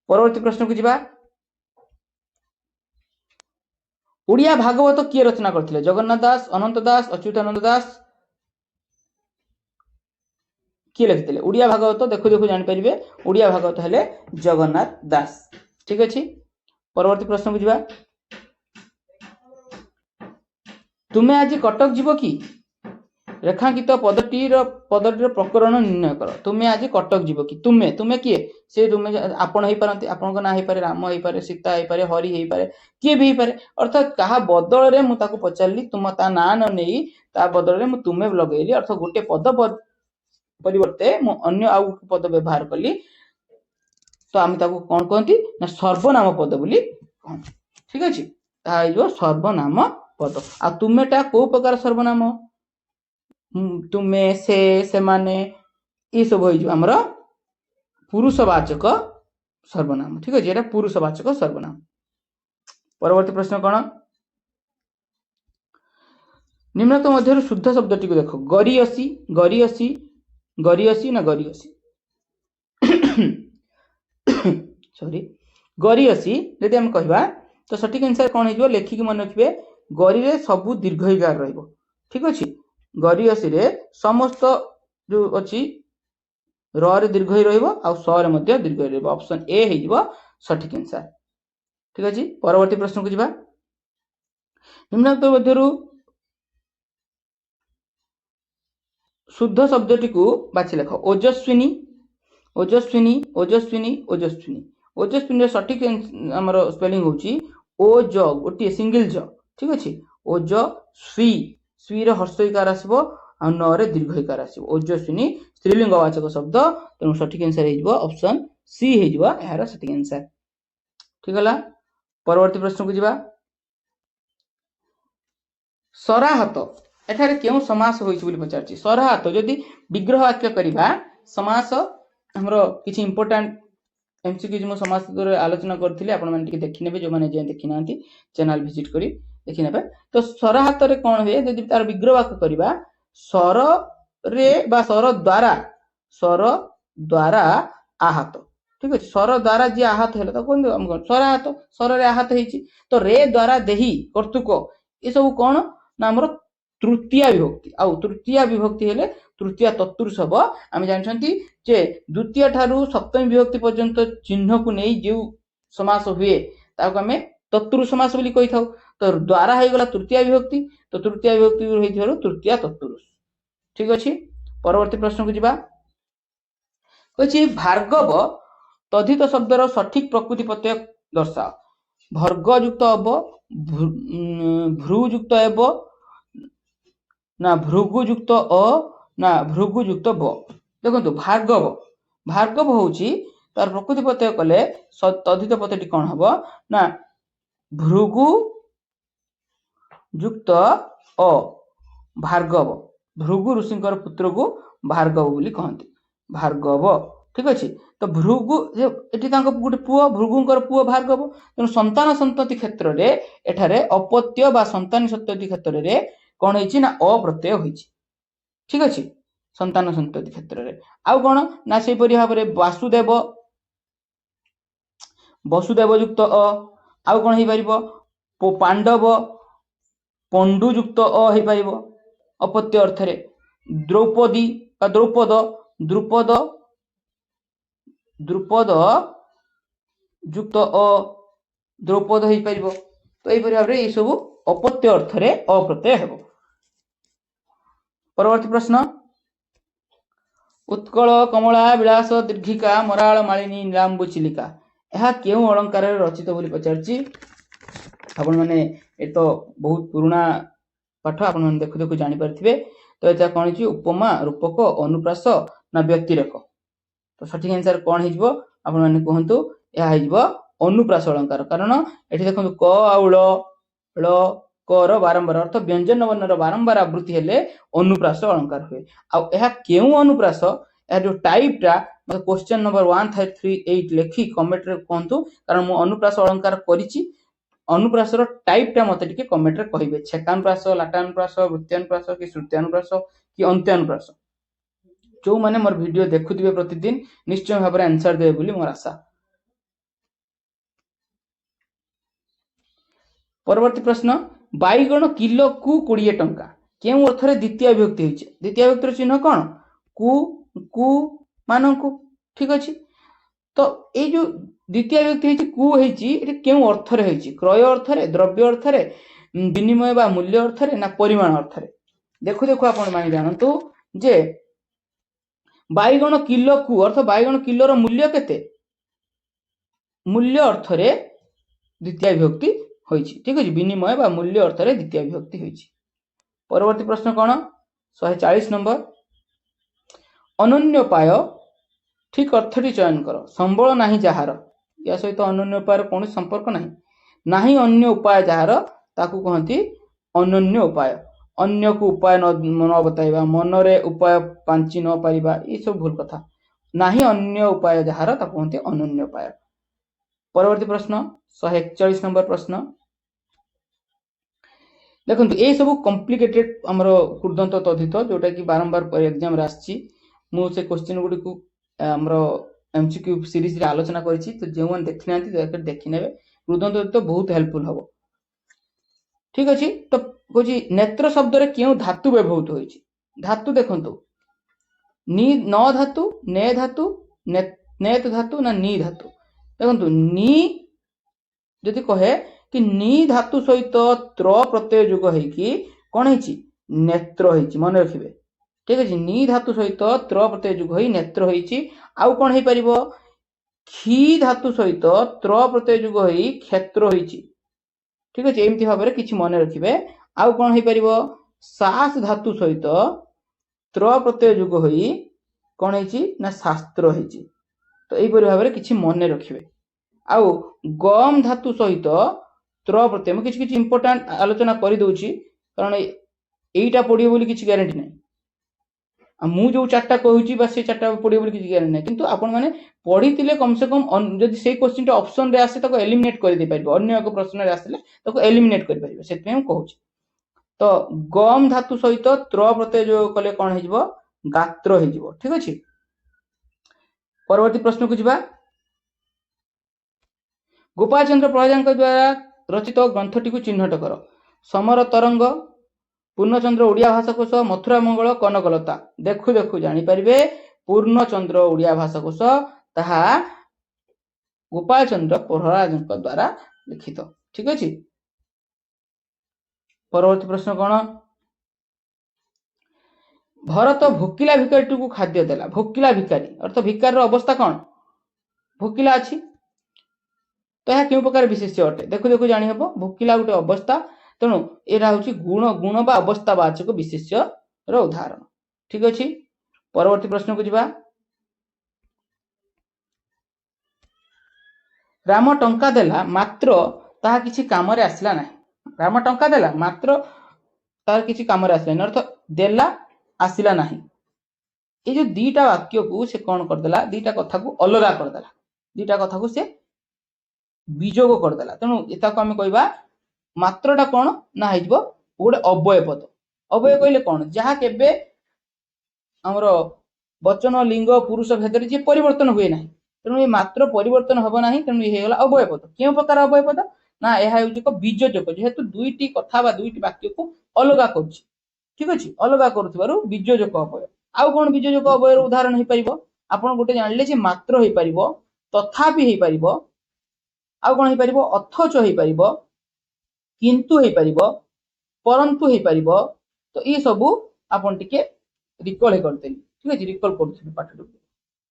परवर्ती प्रश्न को जिबा। ओडिया भागवत किए रचना करथिले? जगन्नाथ दास, अनंत दास, अच्युतानंद दास। किए लिखिथिले ओडिया भागवत? देखु देखु जानि परिबे ओडिया भागवत हेले जगन्नाथ दास। ठीक अछि, परवर्ती प्रश्न को जिबा। तुमे आज कटक जीव कि? रेखांकित पदटीर प्रकरण निर्णय कर। तुमे आज कटक जीव कि? तुमे तुमे किए? से तुमे आपण हेई पारंती, आपण को ना हेई पारे राम हेई पारे, सीता हेई पारे, हरि हेई पारे, किए भी हेई पारे। अर्थात कहा बदल रे मु ताको पचारली, तुम ता ना न नेई ता बदल रे मु तुमे लगेली। अर्थ गोटे पद परिवर्ते मु अन्य आउ पद व्यवहार कली, तो आम ताको कोन कहंती ना सर्वनाम पद बोली कहंती। ठीक अछि, ता जो सर्वनाम पद। आ तुमेटा को प्रकार सर्वनाम? तुमे से माने ये सब हो हमर पुरुषवाचक सर्वनाम। ठीक अछि, एटा पुरुषवाचक सर्वनाम। परवर्ती प्रश्न कोन? निम्नलिखित मध्यरु शुद्ध शब्दटी को देखो। गरियसी गरियसी गरियसी ना गरियसी सॉरी गरियसी यदि हम कहबा तो सठिक आंसर कोन हे जो? लेखिक मन रखिबे गरि रे सबु दीर्घईकार रहइबो। ठीक अछि, गरियसी रे समस्त जो अछि र रे दीर्घई रहइबो आ स रे मध्ये दीर्घई रहइबो। ऑप्शन ए हे जिवो सठिक आंसर। ठीक अछि, परवर्ती प्रश्न को जिबा। निम्नलिखित मध्यरु शुद्ध शब्दटी को बाछि लेख। ओजस्विनी ओजस्विनी ओजस्विनी ओजस्विनी। ओजस्विनी सठिक हमर स्पेलिंग होची ओ ज गोटे सिंगल ज। ठीक अछि, ओज स्वी स्वी रे हर्षईकार आसीबो आ न रे दीर्घईकार आसीबो। ओजस्विनी स्त्रीलिंग वाचक शब्द, तेनु सठिक आंसर हे जिवो ऑप्शन सी हे जिवो एहार सठिक आंसर। ठीक हला, परवर्ती प्रश्न को जिबा। सराहत एठारे केउ समास होइछ बोली पचारछि। सराहत जदि विग्रह वाक्य करिबा समास हमरो किछि इंपोर्टेंट एमसीक्यू जो समास रे आलोचना करथिले, आपण माने टिके देखि नेबे, जो माने जे देखि नांती चैनल विजिट करी देखि नेबे। तो सराहत रे कोन होय? जदि तार विग्रह वाक्य करिबा सर रे बा सर द्वारा आहत। ठीक अछि, सर द्वारा जे आहत हेले तो कोन हम सराहत, सर रे आहत हेछि। तो रे द्वारा देही कर्तुक ए सब कोन ना हमर तृतीय विभक्ति। आ तृतीय विभक्ति हेले तृतीय तत्पुरुष हबो। आमे जानछंती जे द्वितीय ठारू सप्तमी विभक्ति पर्यंत चिन्ह को नै जे समास हुए ताको हमें तत्पुरुष समास बोली कहि थाउ। तो द्वारा हे गला तृतीय विभक्ति, तो तृतीय विभक्ति रहि थरो तृतीय तत्पुरुष। ठीक अच्छे। परवर्ती प्रश्न को जीवा कही भार्गव तद्धित शब्दर सठिक प्रकृति प्रत्यय दर्शाओ। भर्ग युक्त अब भ्रुयुक्त एब ना भृगुयुक्त अ ना भृगुयुक्त ब। देखो भार्गव भार्गव होची तार प्रकृति प्रत्यय कले तद्धित पदटी कौन हम ना भृगु युक्त अ भार्गव। भृगु ऋषिंकर पुत्र को भार्गव बोली कहते भार्गव। ठीक अच्छे। तो भृगु एटी गोटे पुओ भृगुंकर पुओ भार्गव तेणु संतान संतति क्षेत्र में एठारे अपत्य बा संतान संतति क्षेत्र में कौन होइछि ना अ प्रत्यय होइछि। ठीक अच्छे। संतान संतति क्षेत्र में आउ कौन ना से भाव में वासुदेव वसुदेव युक्त अ आउ कौन हो पांडव पंडु युक्त अ हो पार अपत्य अर्थ रे। द्रौपदी द्रौपद द्रुपद द्रुपद युक्त अ द्रौपद हो पार। तो यही भाव में ये सब अपत्य अर्थ रे अप्रत्यय हेबो। परवर्ती प्रश्न उत्कल कमला विलास दीर्घिका मराल मालिनी नीलांबु चिलिका यह क्यों अलंकार रचित बोली पचारछि। आपण माने ए तो बहुत पुराना पाठ आपण माने देखु देखु जानि पारथिबे। तो एटा कोन छि उपमा रूपक अनुप्रास ना व्यक्तिरेक। तो सठिक आंसर कौन हो आपण माने कहंतु यह हो अनुप्रास अलंकार। कारण एठी देखंतु क आउ ल कर बारंबार अर्थ व्यंजन वर्णर बारंबार आवृत्ति हेले अनुप्रास अलंकार हुए। आ यह केउ अनुप्रास यह जो टाइपटा मतलब क्वेश्चन नंबर 1338 लेखि कमेंट रे कहंतु। कारण मु अनुप्रास अलंकार करिछि अनुप्रास रो टाइपटा मते टिके कमेंट रे कहिबे छेकानुप्रास लाटानुप्रास वृत्त्यानुप्रास कि श्रुत्यानुप्रास कि अंत्यानुप्रास। जो माने मोर वीडियो देखुथिबे प्रतिदिन निश्चय भाव में आंसर देबे बोली मोर आशा। परवर्ती प्रश्न बैगण किलो कु 20 टंका केउ अर्थ रे द्वितीय विभक्ति होइছে। द्वितीय विभक्तिर चिन्ह कोन कु मानकु। ठीक अछि। तो ए जो द्वितीय विभक्ति होइଛି कु होइଛି एटा केउ अर्थ रे होइଛି क्रय अर्थ रे द्रव्य अर्थ रे विनिमय बा मूल्य अर्थ रे ना परिमाण अर्थ रे। देखु देखु आपण माने जानंतु जे बैगण किलो कु अर्थ बैगण किलो रो मूल्य केते मूल्य अर्थ रे द्वितीय विभक्ति होइछि। ठीक अछि। विनिमय बा मूल्य अर्थ रे द्वितीय विभक्ति होइछि। परवर्ती प्रश्न कोन 140 नंबर अनन्योपाय ठीक अर्थटी चयन कर। संबल नाही जहार या सहित अनन्योपाय कौन संपर्क नाही नाही अन्य उपाय जहार ताकू कहती अनन्य उपाय। अन्य को उपाय न बताइबा मन रे उपाय पांची न पारिबा ये सब भूल कथा। नाही अन्य उपाय जहार ताकू कहती अनन्य उपाय। परवर्ती प्रश्न 141 नंबर प्रश्न देखंतु ए सब कॉम्प्लिकेटेड हमरो कुर्दंत तद्धित जोटा कि बारंबार एग्जाम रे आछि। मु से क्वेश्चन गुडी को हमरो एमसीक्यू सीरीज रे आलोचना करिछि। तो जे मन देखि नांती दयकर देखि नेबे कुर्दंत तद्धित बहुत हेल्पफुल हबो। ठीक अछि। तो कोछि नेत्र शब्द रे क्यों धातु व्यवहृत होइछि। धातु देखंतु नी न धातु ने धातु नेत धातु ना नी धातु। देखंतु नी जदि कहे कि नी धातु सहित त्र प्रत्यय जुग हेकि कोन हेछि नेत्र हेछि मन रखिबे। ठीक अछि। नी धातु सहित त्र प्रत्यय जुग होई नेत्र होइछि। आउ कोन हे परिबो खी धातु सहित त्र प्रत्यय जुग होई क्षेत्र होइछि। ठीक अछि। एमति भाबरे किछि मन रखिबे। आउ कोन हे परिबो सास धातु सहित त्र प्रत्यय जुग होई कोन हेछि ना शास्त्र हेछि। तो एई परि भाबरे किछि मन रखिबे। आउ गम धातु सहित त्र प्रत्यय मैं किछि इंपोर्टेंट आलोचना करि दउछि कारण एईटा पढियो बोली किछि ग्यारंटी नै। मु जो चारटा कहूची बस से चारटा पढियो बोली किछि ग्यारंटी नै। किंतु आपण माने पढितिले कम से कम जदि सेई क्वेश्चन टा ऑप्शन रे आसे ताको एलिमिनेट करि दे पारिबो। अन्य एक प्रश्न रे आसेले ताको एलिमिनेट करि पारिबो। सेते हम कहूची। तो गम धातु सहित त्र प्रत्यय जो कले कोन हे जिवो गात्र हे जिवो। ठीक अछि। परवर्ती प्रश्न को जिबा गोपाल चंद्र प्रजांक द्वारा रचित ग्रंथटी को चिन्हट कर। समर तरंग पूर्णचंद्र ओडिया भाषाकोश मथुरा मंगल कनकलता। देखु देखु जानि परिबे पूर्णचंद्र ओडिया भाषाकोश ताहा गोपाल चंद्र प्रजांक द्वारा लिखित। ठीक अछि। परवर्ती प्रश्न कोन भरत भोकिला भिखारी को खाद्य देला। भोकिला भिखारी अर्थ भिकार अवस्था कौन भोकिला अच्छी तो यह क्यों प्रकार विशेष्य अटे देखु देखु जानी हम भोकिला गोटे अवस्था तेणु यहाँ हूँ गुण गुण बा अवस्थावाचक विशेष्य उदाहरण ठीक अच्छे। परवर्ती प्रश्न को जीवा राम टंका देला मात्र ताहा किछि काम रे आसला नाही। राम टंका देला मात्र तार किछि काम रे आसला अर्थ देला आसला नाही। ये जो दीटा वाक्य को से कौन करदेला दीटा कथा को अलगा करदेला दीटा कथा को से विजोग करदेला तेणु एता को आम कहबा मात्रटा कौन ना हो गोटे अव्यय पद। अव्यय कहले कौन जहाँ केबे हमर वचन लिंग पुरुष भेदरे जे परिवर्तन हुए ना तेणु ये मात्र परिवर्तन हम ना तेणु ये होगा अव्यय पद। क्यों प्रकार अव्यय पद ना यह हूँ बीजोजक जेहेतु दुईटी कथा बा दुईटी वाक्य को अलगा कर ठीक अच्छे अलगा कर बीजोजक अव्यय। आउ कौन बीजोजक अव्यय उदाहरण हो पार आप गोटे जानले जे मात्र हो पार तथापि हो पार आउ कौन हो पार अथच हो पार किंतु हो पार परंतु हो पार तो ये सब आपन टिके रिकल करते ठीक अच्छे रिकल कर पाठ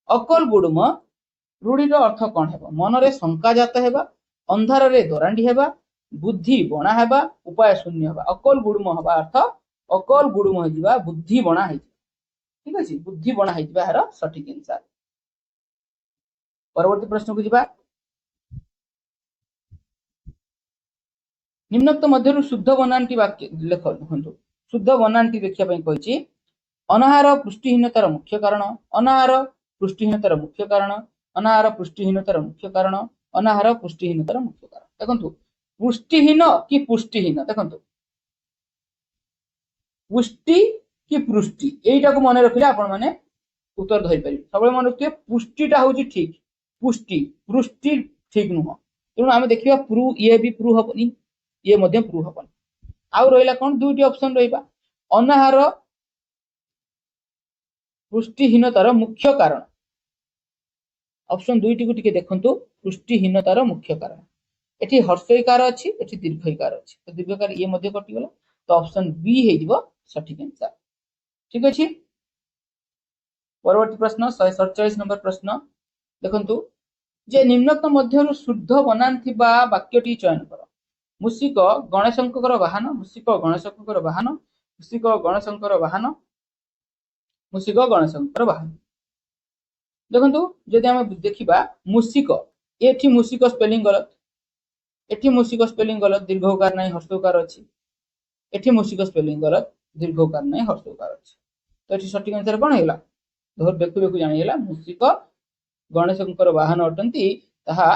अकल गुडुम रूढ़ीर अर्थ कौन है मनरे शंका जात है अंधार रे दरांडी है बुद्धि बणा है उपाय शून्य है अकल गुडुम हवा अर्थ अकल गुडुम हो बुद्धि बणा है ठीक अच्छे बुद्धि बणा है यार सठिक आंसर। परवर्ती प्रश्न को जीवा निम्नोक्त मध्य शुद्ध बनानटी वाक्य लेख लिखु शुद्ध बनानटी देखा कही अनाहार पुष्टिहीनतार मुख्य कारण अनाहार पुष्टिहीनतार मुख्य कारण अनाहार पुष्टिहीनतार मुख्य कारण अनाहार पुष्टिहीनतार मुख्य कारण देखु पुष्टिहीन कि पुष्टिहीन देखु पुष्टि कि पृष्टि यहीटा को मन रखिले आपण माने उत्तर धरि पारि सब मन रखिए पुष्टिटा हूँ ठीक पुष्टि पृष्टि ठीक नुह तेणु आम देखा प्रू ये भी प्रू हेनी ये मध्य प्रू हेनी आउ रहा कौन दुईटी ऑप्शन रहा अनाहार पुष्टिहीनतार मुख्य कारण ऑप्शन दुईटी को टिके देखंतु पुष्टिहीनतार मुख्य कारण एठी हर्षईकार अच्छी एठी दीर्घईकार अच्छी तो दीर्घकार ये मध्य कटिगला तो ऑप्शन बी हो सठिक आंसर ठीक अच्छे। परवर्ती प्रश्न 147 नंबर प्रश्न देखंतु जे निम्नक्त मध्य शुद्ध बनान थिबा वाक्यटी चयन कर मूषिक गणेशंकर वाहन मूषिक गणेशंकर वाहन मूषिक गणेशंकर वाहन मूषिक गणेशंकर वाहन देखंतु जदि हम देखिबा मूषिक एठी मूषिक स्पेलिंग गलत एठी मूषिक स्पेलिंग गलत दीर्घकार नहीं हर्षकार अच्छी एठी मूषिक स्पेलिंग गलत दीर्घकार नहीं हर्षकार अच्छी तो ये सठिक आंसर कौन है देखु देखु जानीगला मूषिक गणेशंकर वाहन अटंती ताहा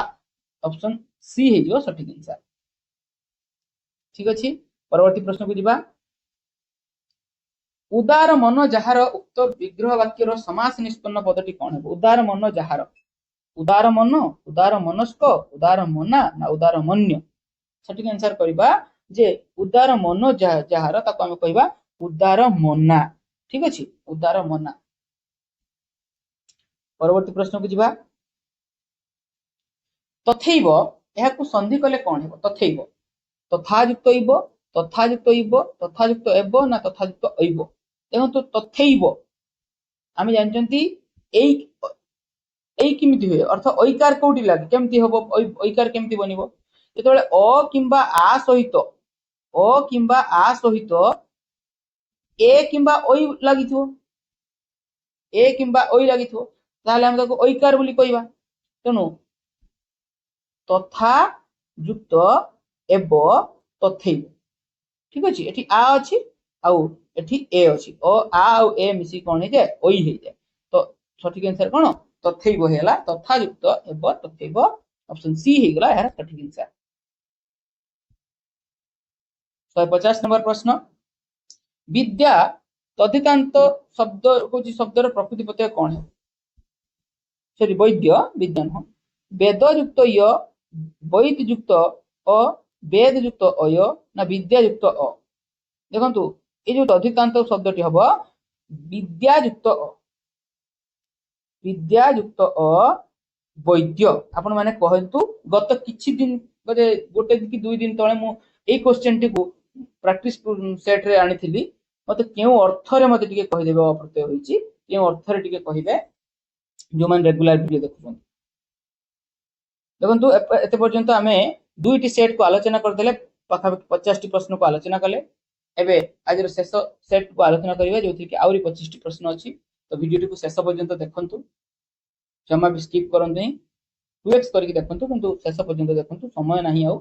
ऑप्शन सी हो सठिक आंसर ठीक अच्छे। परवर्ती प्रश्न को जीवा उदार मन जहार उक्त विग्रह वाक्यर समास निष्पन्न पदटी कौन है उदार मन जहार उदार मन उदार मनस्क उदार मना ना उदार मन्य सठिक आंसर करबा जे उदार मन जहार ताको हम कहबा उदार मना ठीक अच्छे उदार मना। परवर्ती प्रश्न को जीवा तथैव यहाकु संधि कले कौन है तथैव तथायुक्त इव तथायुक्त इव तथायुक्त एव ना तथायुक्त ऐव देखो तथैव आम जानते किमिति हुए अर्थ ऐकार कोठी लागे केमती हबो ऐकार केमती बनिबो जेतबेले अ किंबा आ सहित ए किंबा ओई लागिथो ए किंबा ओई लागिथो ताहले हम ताको ऐकार बोली कहबा तेनु तथा युक्त एव तथैव ठीक अच्छे एठी आ अच्छी आउ एठी ए अच्छी ओ आ आउ ए मिसी कौन हो जाए ओई हो जाए तो सठिक आंसर कौन तथैव हैला तथा युक्त एव तथैव ऑप्शन सी हो गला यार सठिक आंसर। 150 नंबर प्रश्न विद्या तद्धितांत शब्द को शब्दर प्रकृति प्रत्यय कौन है सॉरी वैद्य विद्या नुह वेद युक्त य वैद युक्त अ वेद युक्त अय ना विद्या युक्त अ देखंतु ये जो तद्धितांत शब्दटी हम विद्या युक्त अ वैद्य आपण माने कहंतु गत किछि दिन गोटे कि दुई दिन तले मु ए क्वेश्चन टी को प्रैक्टिस सेट रे आनी थिली मते केउ अर्थरे मते टिके कहि देबे अप्रत्यय होईची केउ अर्थरे टिके कहिबे जो मान रेगुलर वीडियो देखुछन देखंतु एते पर्यंत आमे दुईटी सेट को आलोचना करदेले पाखा 50 टी प्रश्न को आलोचना कले एबे आज शेष सेट को आलोचना करिवे जोथि कि आउरी 25 टी प्रश्न अछि तो वीडियो को शेष पर्यंत देखंतु जमा भी स्किप करंतु नहीं 2x करके देखंतु किंतु शेष पर्यंत देखंतु समय नाही आउ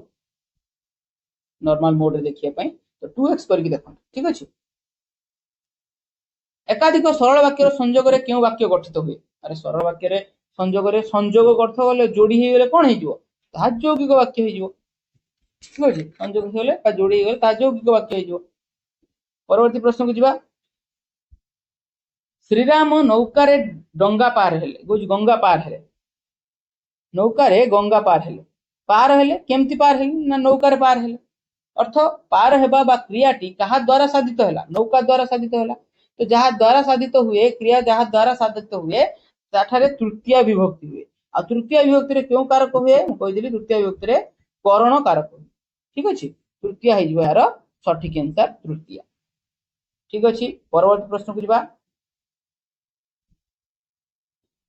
नॉर्मल मोड रे देखिया पई तो 2x करके देखंतु ठीक अछि एकाधिक सरल वाक्यर संयोग रे केउ वाक्य गठित हुए अरे सरल वाक्य रे संयोग रे संयोग अर्थ गले जोड़ी हे गले कोन हे जिवो ता यौगिक वाक्य हे जिवो ठीक अछि संयोग हेले बा जोड़ी हे गले ता यौगिक वाक्य हे जिवो परवर्ती प्रश्न को जिबा श्रीराम नौका रे डंगा पार हेले बुझ गंगा पार हेले नौका रे गंगा पार हेले केमती पार हेले ना नौका रे पार हेले अर्थ पार हेबा बा क्रियाटी कहा द्वारा साधित होला नौका द्वारा साधित होला तो जहा द्वारा साधित हुए क्रिया जहा द्वारा साधित हुए ताठारे तृतीय विभक्ति हुए आ तृतीय विभक्ति रे क्यों कारक हुए म कहि दिली तृतीय विभक्ति रे करण कारक हुए ठीक अछि तृतीय हे जिवो यार सठिक आंसर तृतीय ठीक अछि परवर्ती प्रश्न को जिबा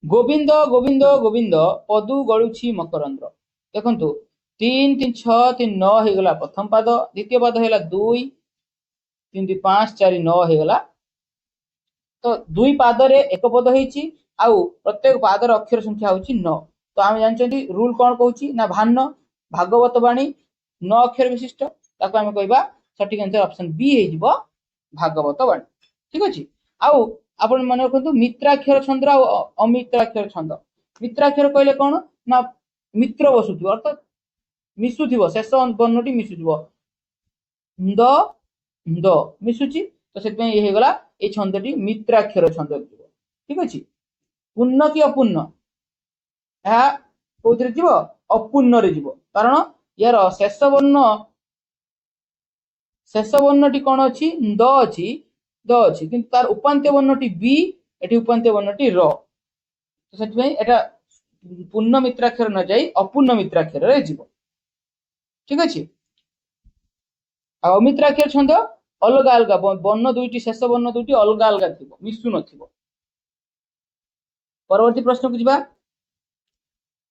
गोविंद गोविंद गोविंद पदु गळुछि मकरंद्र देखंतु 3 3 6 3 9 हे गला प्रथम पद द्वितीय पद हेला 2 3 2 5 4 9 हे गला तो दुई पाद रे एक पद हेची आउ प्रत्येक पादर अक्षर संख्या होची 9 तो हम जानचंती रूल कोन कहूची ना भान्न भागवत वाणी 9 अक्षर विशिष्ट ताको हम कहबा सठिक आंसर ऑप्शन बी हे जिवो भागवत वाणी ठीक अछि आउ आपण मन रखंतु मित्राक्षर छंद आ अमित्राक्षर छंद मित्राक्षर कहले कोन ना मित्र बसुथि अर्थात मिसुथिबो शेष वर्णटी मिसुथिबो द द मिसुची तो सेत में ये हे गला ए छंदटी मित्राक्षर छंद जिवो ठीक अछि पूर्ण कि अपूर्ण या कोथरे जिवो अपूर्ण रे जिवो कारण यार शेष वर्णटी कोन अछि द अछि किंतु तार उपांत्य वर्णटी बी एठी उपांत्य वर्णटी र तो सेत में एटा पूर्ण मित्राक्षर न जाई अपूर्ण मित्राक्षर रे जिवो ठीक अछि अमित्राक्षर छंद अलग अलग वर्ण दुईटी शेष वर्ण दुईटी अलग अलग थिबो मिसु नथिबो परवर्ती प्रश्न को जिबा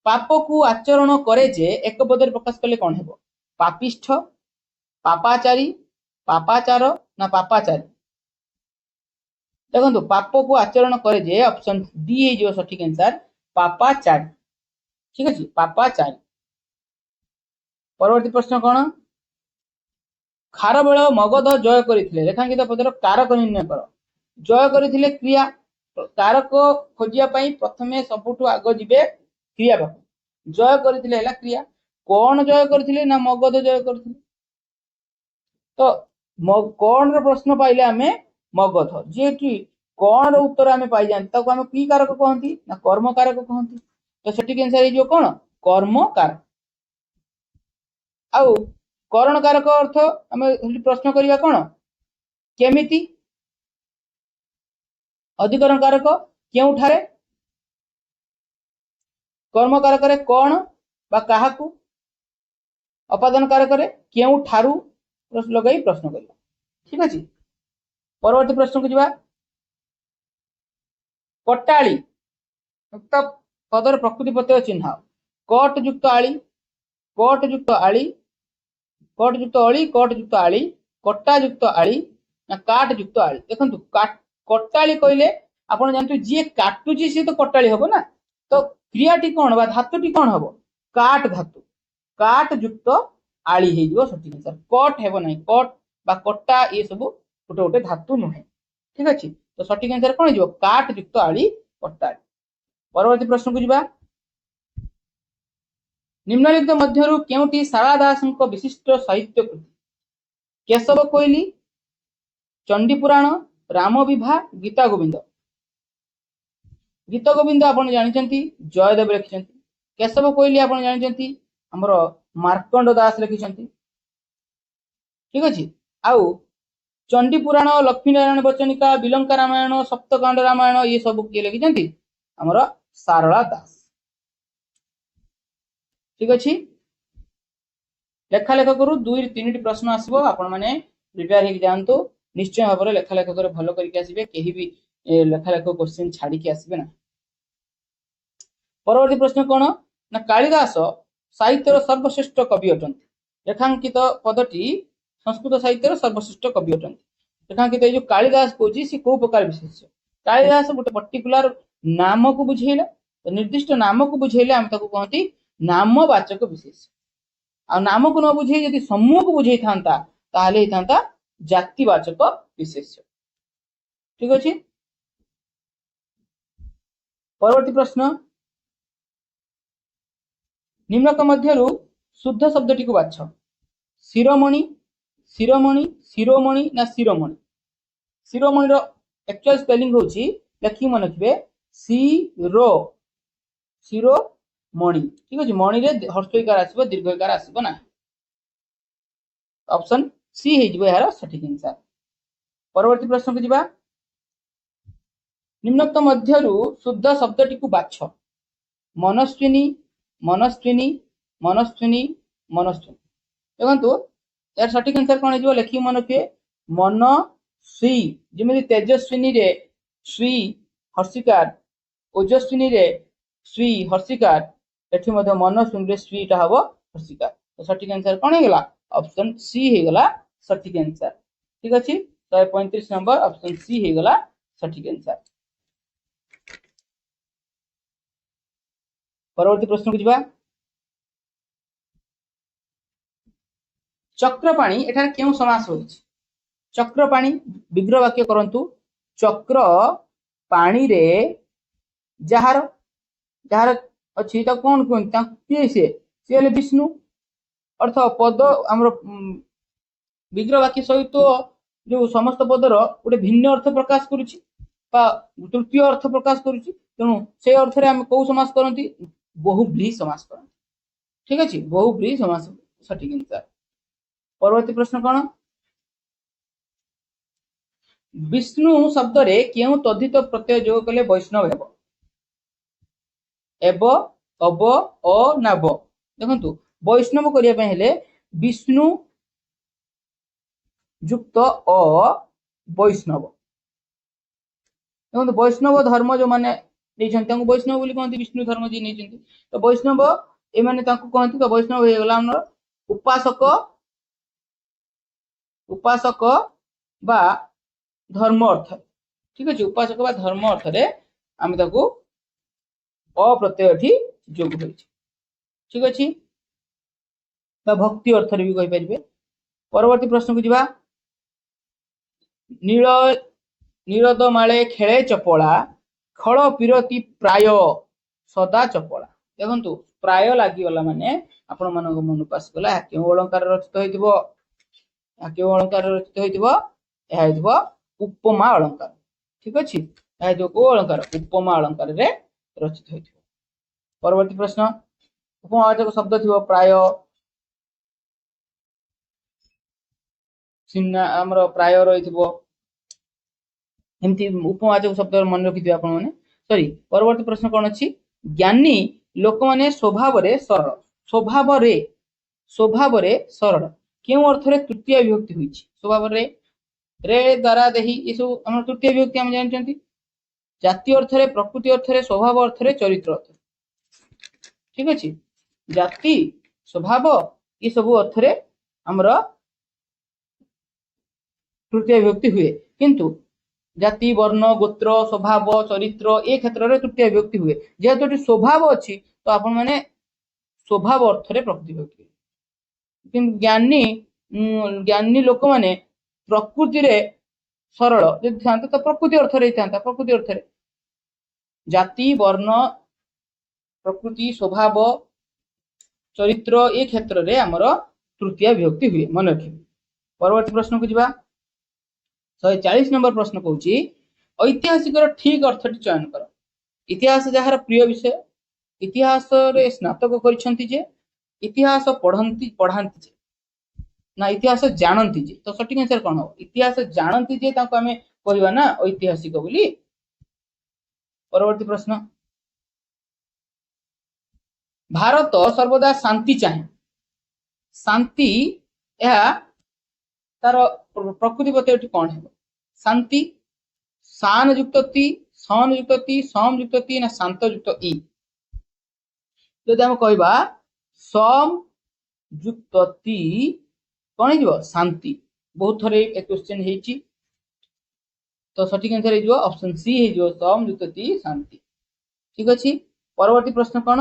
पाप को आचरण करे जे एक पदर प्रकाश करले कोन हेबो पापिष्ठ पापाचारी पापाचार ना पापाचारी देखंतु पाप को आचरण करे जे ऑप्शन डी हे जो सठिक आंसर पापाचारी ठीक अछि पापाचारी परवर्ती प्रश्न कोन खारबेल मगध जय करथिले रेखांकित पदर कारक निर्णय कर जय करथिले क्रिया कारक खोजिया पई प्रथमे सबुठु आगो जिबे क्रिया पाख जय करथिले हला क्रिया कोन जय करथिले ना मगध जय करथिले तो कोन रो प्रश्न पाइले हमें मगध जेठी कोन रो उत्तर हमें पाइ जान ताको हमें की कारक कहंती ना कर्म कारक कहंती तो सठिक आंसर हे जो कोन कर्म कारक आउ करण कारक अर्थ हमें प्रश्न करिया कोन केमिति अधिकरण कारक केउ ठारे कर्म कारक रे कोन बा काहाकू अपादान कारक रे केउ ठारू प्रश्न लगाई प्रश्न करिया ठीक अछि परवर्ती प्रश्न को जिबा कटाळी उक्त पदर प्रकृति प्रत्यय चिन्ह कट युक्त आळी कट युक्त आळी कट युक्त अळी कट युक्त आळी कट्टा युक्त आळी ना काट युक्त आळी देखंतु कटाळी कहले आपण जानतु जे काटुची से तो कटाळी हबो ना तो क्रियाटी कोन बा धातुटी कोन हबो काट धातु काट युक्त आळी हे जिवो सठिक आंसर कट हेबो नै कट बा कट्टा ये सब गोटे गोटे धातु नहे ठीक अछि तो सठिक आंसर कोन जिवो काट युक्त आळी कट्टा परवर्ती प्रश्न को जिबा निम्नलिखित मध्यरु केउटी शारदा दासଙ୍କ विशिष्ट साहित्य कृति केशव कोइली चंडी पुराण राम विभा गीता गोविंद गीता गोविंद आपण जानिचंती जयदेव लिखिचंती केशव कोइली आपण जानिचंती हमर मार्कंड दास लिखिचंती ठीक अछि आउ चंडी पुराण लक्ष्मी नारायण बचनिका बिलंका रामायण सप्तकांड रामायण ये सब के लिखिचंती हमर शारदा दास ठीक अछि लेखा लेखा करू 2 3 प्रश्न आसीबो आपण माने प्रिपेयर हे जानतो निश्चय भाव में लेखा लेखक भल करके आसबे कहीं भी लेखा लेखक क्वेश्चन छाड़ी आसबे ना। परवर्ती प्रश्न कौन ना कालिदास साहित्यर सर्वश्रेष्ठ कवि अटंती। रेखांकित पदटी संस्कृत साहित्यर सर्वश्रेष्ठ कवि अटंती। रेखांकित जो कालिदास कौची सी को प्रकार विशेष्य कालिदास गोटे पर्टिकुलर नाम को बुझेला तो निर्दिष्ट नाम को बुझेले आम ताको कहती नामवाचक विशेष आ नाम को न बुझे यदि समूह को बुझे था जातिवाचक विशेष। ठीक अच्छे। परवर्ती प्रश्न निम्नक मध्यरु शुद्ध शब्दटी को बाछ। शिरोमणि शिरोमणि शिरोमणि ना शिरोमणि। शिरोमणि रो एक्चुअल स्पेलिंग होची लेखि मन रखिबे शिरो शिरोमणि। ठीक अछि मणि रे हर्षईकार आसीबो दीर्घईकार आसीबो ना। ऑप्शन सी हे जिवो यार सठिक आंसर। परवर्ती प्रश्न को जिबा निम्नोक्त मध्यरु शुद्ध शब्दटी को बाछ। मनस्विनी मनस्विनी मनस्विनी मनस्विनी। देखंतु यार सठिक आंसर कोन हिजो लेखि मन रखिए मनस्वी जेमिति तेजस्विनी रे श्री हर्षिकार ओजस्विनी रे श्री हर्षिकार एठी मध्य मनस्विनी रे श्री टा हबो हर्षिकार। तो सठिक आंसर कोन हेगला ऑप्शन सी हेगला सठिक आंसर। ठीक अछि 135 नंबर ऑप्शन सी हेगला सठिक आंसर। परवर्ती प्रश्न को जिबा चक्रपाणी एठार केउ समास होइछि। चक्रपाणी विग्रह वाक्य करंतु चक्र पानी रे जहार जहार अछि त कोन कोन ता के से हेले विष्णु अर्थ पद हमर विग्रह वाक्य सहित जो समस्त पदर गोटे भिन्न अर्थ प्रकाश करूछि बा तृतीय अर्थ प्रकाश करूछि तेणु से अर्थ रे हम को समास करंती बहुब्रीहि समास करंती। ठीक अछि बहुब्रीहि समास सठिक आंसर। परवर्ती प्रश्न कौन विष्णु शब्द रे केउ तद्धित प्रत्यय जोग कले वैष्णव हेबो। एब अब अ नाब। देखंतु वैष्णव करिया पे हेले विष्णु युक्त अ वैष्णव। देखंतु वैष्णव धर्म जो माने नेछन तांको वैष्णव बोली कहंती विष्णु धर्म जी नेछंती तो वैष्णव ए माने तांको कहंती तो वैष्णव हे गेला हमर उपासक उपासक बा धर्म अर्थ। ठीक अछि उपासक बा धर्म अर्थ रे आमे ताको अप्रत्यय ठी जोग होइछि। ठीक अछि बा भक्ति अर्थ रे भी कहि परिबे। परवर्ती प्रश्न को जिबा नील नीरद माळे खेळे चपला खळ पिरती प्राय सदा चपला। देखंतु प्राय लागि वाला माने आपण मानको मन पास गला केउ अलंकार रचित होइतिबो केउ अलंकार रचित होइतिबो एहा होइतिबो उपमा अलंकार। ठीक अछि एहा जो को अलंकार उपमा अलंकार रे रचित होइतिबो। परवर्ती प्रश्न उपमावाचक शब्द थिबो प्राय सिन्ना हमर प्राय रहितिबो एमती उपमावाचक शब्द मन रखि दियो आपण माने सॉरी। परवर्ती प्रश्न कोन अछि ज्ञानी लोक माने स्वभाव रे सरल स्वभाव रे सरल केउ अर्थ रे तृतीय विभक्ति होइछि। स्वभाव रे रे द्वारा देही ये सब हम तृतीय विभक्ति हम जानचंती जाति अर्थ रे प्रकृति अर्थ रे स्वभाव अर्थ रे चरित्र अर्थ। ठीक अछि जाति स्वभाव ये सब अर्थ रे हमर तृतीय विभक्ति हुए किंतु जाति वर्ण गोत्र स्वभाव चरित्र ए क्षेत्र रे तृतीय विभक्ति हुए जेहेतु स्वभाव अछि तो आपण माने स्वभाव अर्थ रे प्रकृति विभक्ति किंतु ज्ञानी लोक माने प्रकृति रे सरल यदि थांता तो प्रकृति अर्थ रे थांता प्रकृति अर्थ रे जाति वर्ण प्रकृति स्वभाव चरित्र ए क्षेत्र रे हमर तृतीय विभक्ति हुए मन रखिबे। परवर्ती प्रश्न को जिबा 140 नंबर प्रश्न कहूची ऐतिहासिक ठीक अर्थटी चयन कर। इतिहास जहार प्रिय विषय इतिहास रे स्नातक करिसंती जे इतिहास पढ़ांती जे ना इतिहास जानती जे तो सठिक आंसर कोन हो इतिहास जानती जे ताको हमें कहबा ना ऐतिहासिक बोली। परवर्ती प्रश्न भारत सर्वदा शांति चाहे शांति यह तार प्रकृति पद कौन है शांति शान युक्त ती सन युक्त ती सम युक्त ती ना शांत युक्त ई जदि आम कहबा सम युक्त ती कौन हो शांति बहुत थर एक क्वेश्चन है तो सठिक आंसर हो ऑप्शन सी हो सम युक्त ती शांति ठीक अच्छे परवर्ती प्रश्न कौन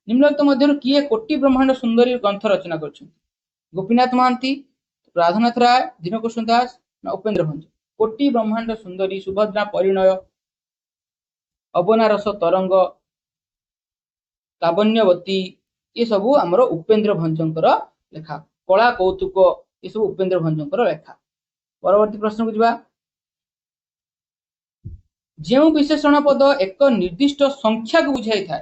निम्नलिखित मध्य किए कोटि ब्रह्मांड सुंदरी ग्रंथ रचना कर गोपीनाथ महांती राधानाथ राय दीनकृष्ण दास ना उपेन्द्र भंज कोटि ब्रह्मांड सुंदरी सुभद्रा परिणय अबना रस तरंग लावण्यवती ये सब आमर उपेन्द्र भंजकर लेखा कला कौतुक ये सब उपेन्द्र भंजकर लेखा परवर्ती प्रश्न को जावा जो विशेषण पद एक निर्दिष्ट संख्या को बुझाई था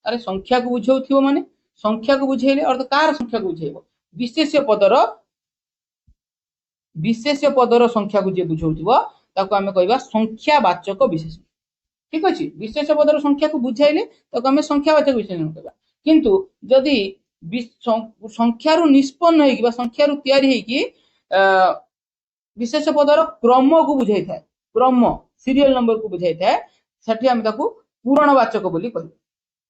अरे संख्या को बुझाऊ माने संख्या को बुझेले अर्थ कार संख्या को बुझेब विशेष्य पदर संख्या को जे बुझाउथिबो ताको आमे कहबा संख्यावाचक विशेषण ठीक अछि विशेष्य पदर संख्या को बुझाइले ताको आमे संख्यावाचक विशेषण कहबा किंतु जदि संख्या रु निष्पन्न होई कि संख्या रु तयारी होई कि विशेष्य पदर क्रम को बुझाई थाए क्रम सीरियल नंबर को बुझाई थाए सेठी आमे ताको पूरणवाचक बोली कहबा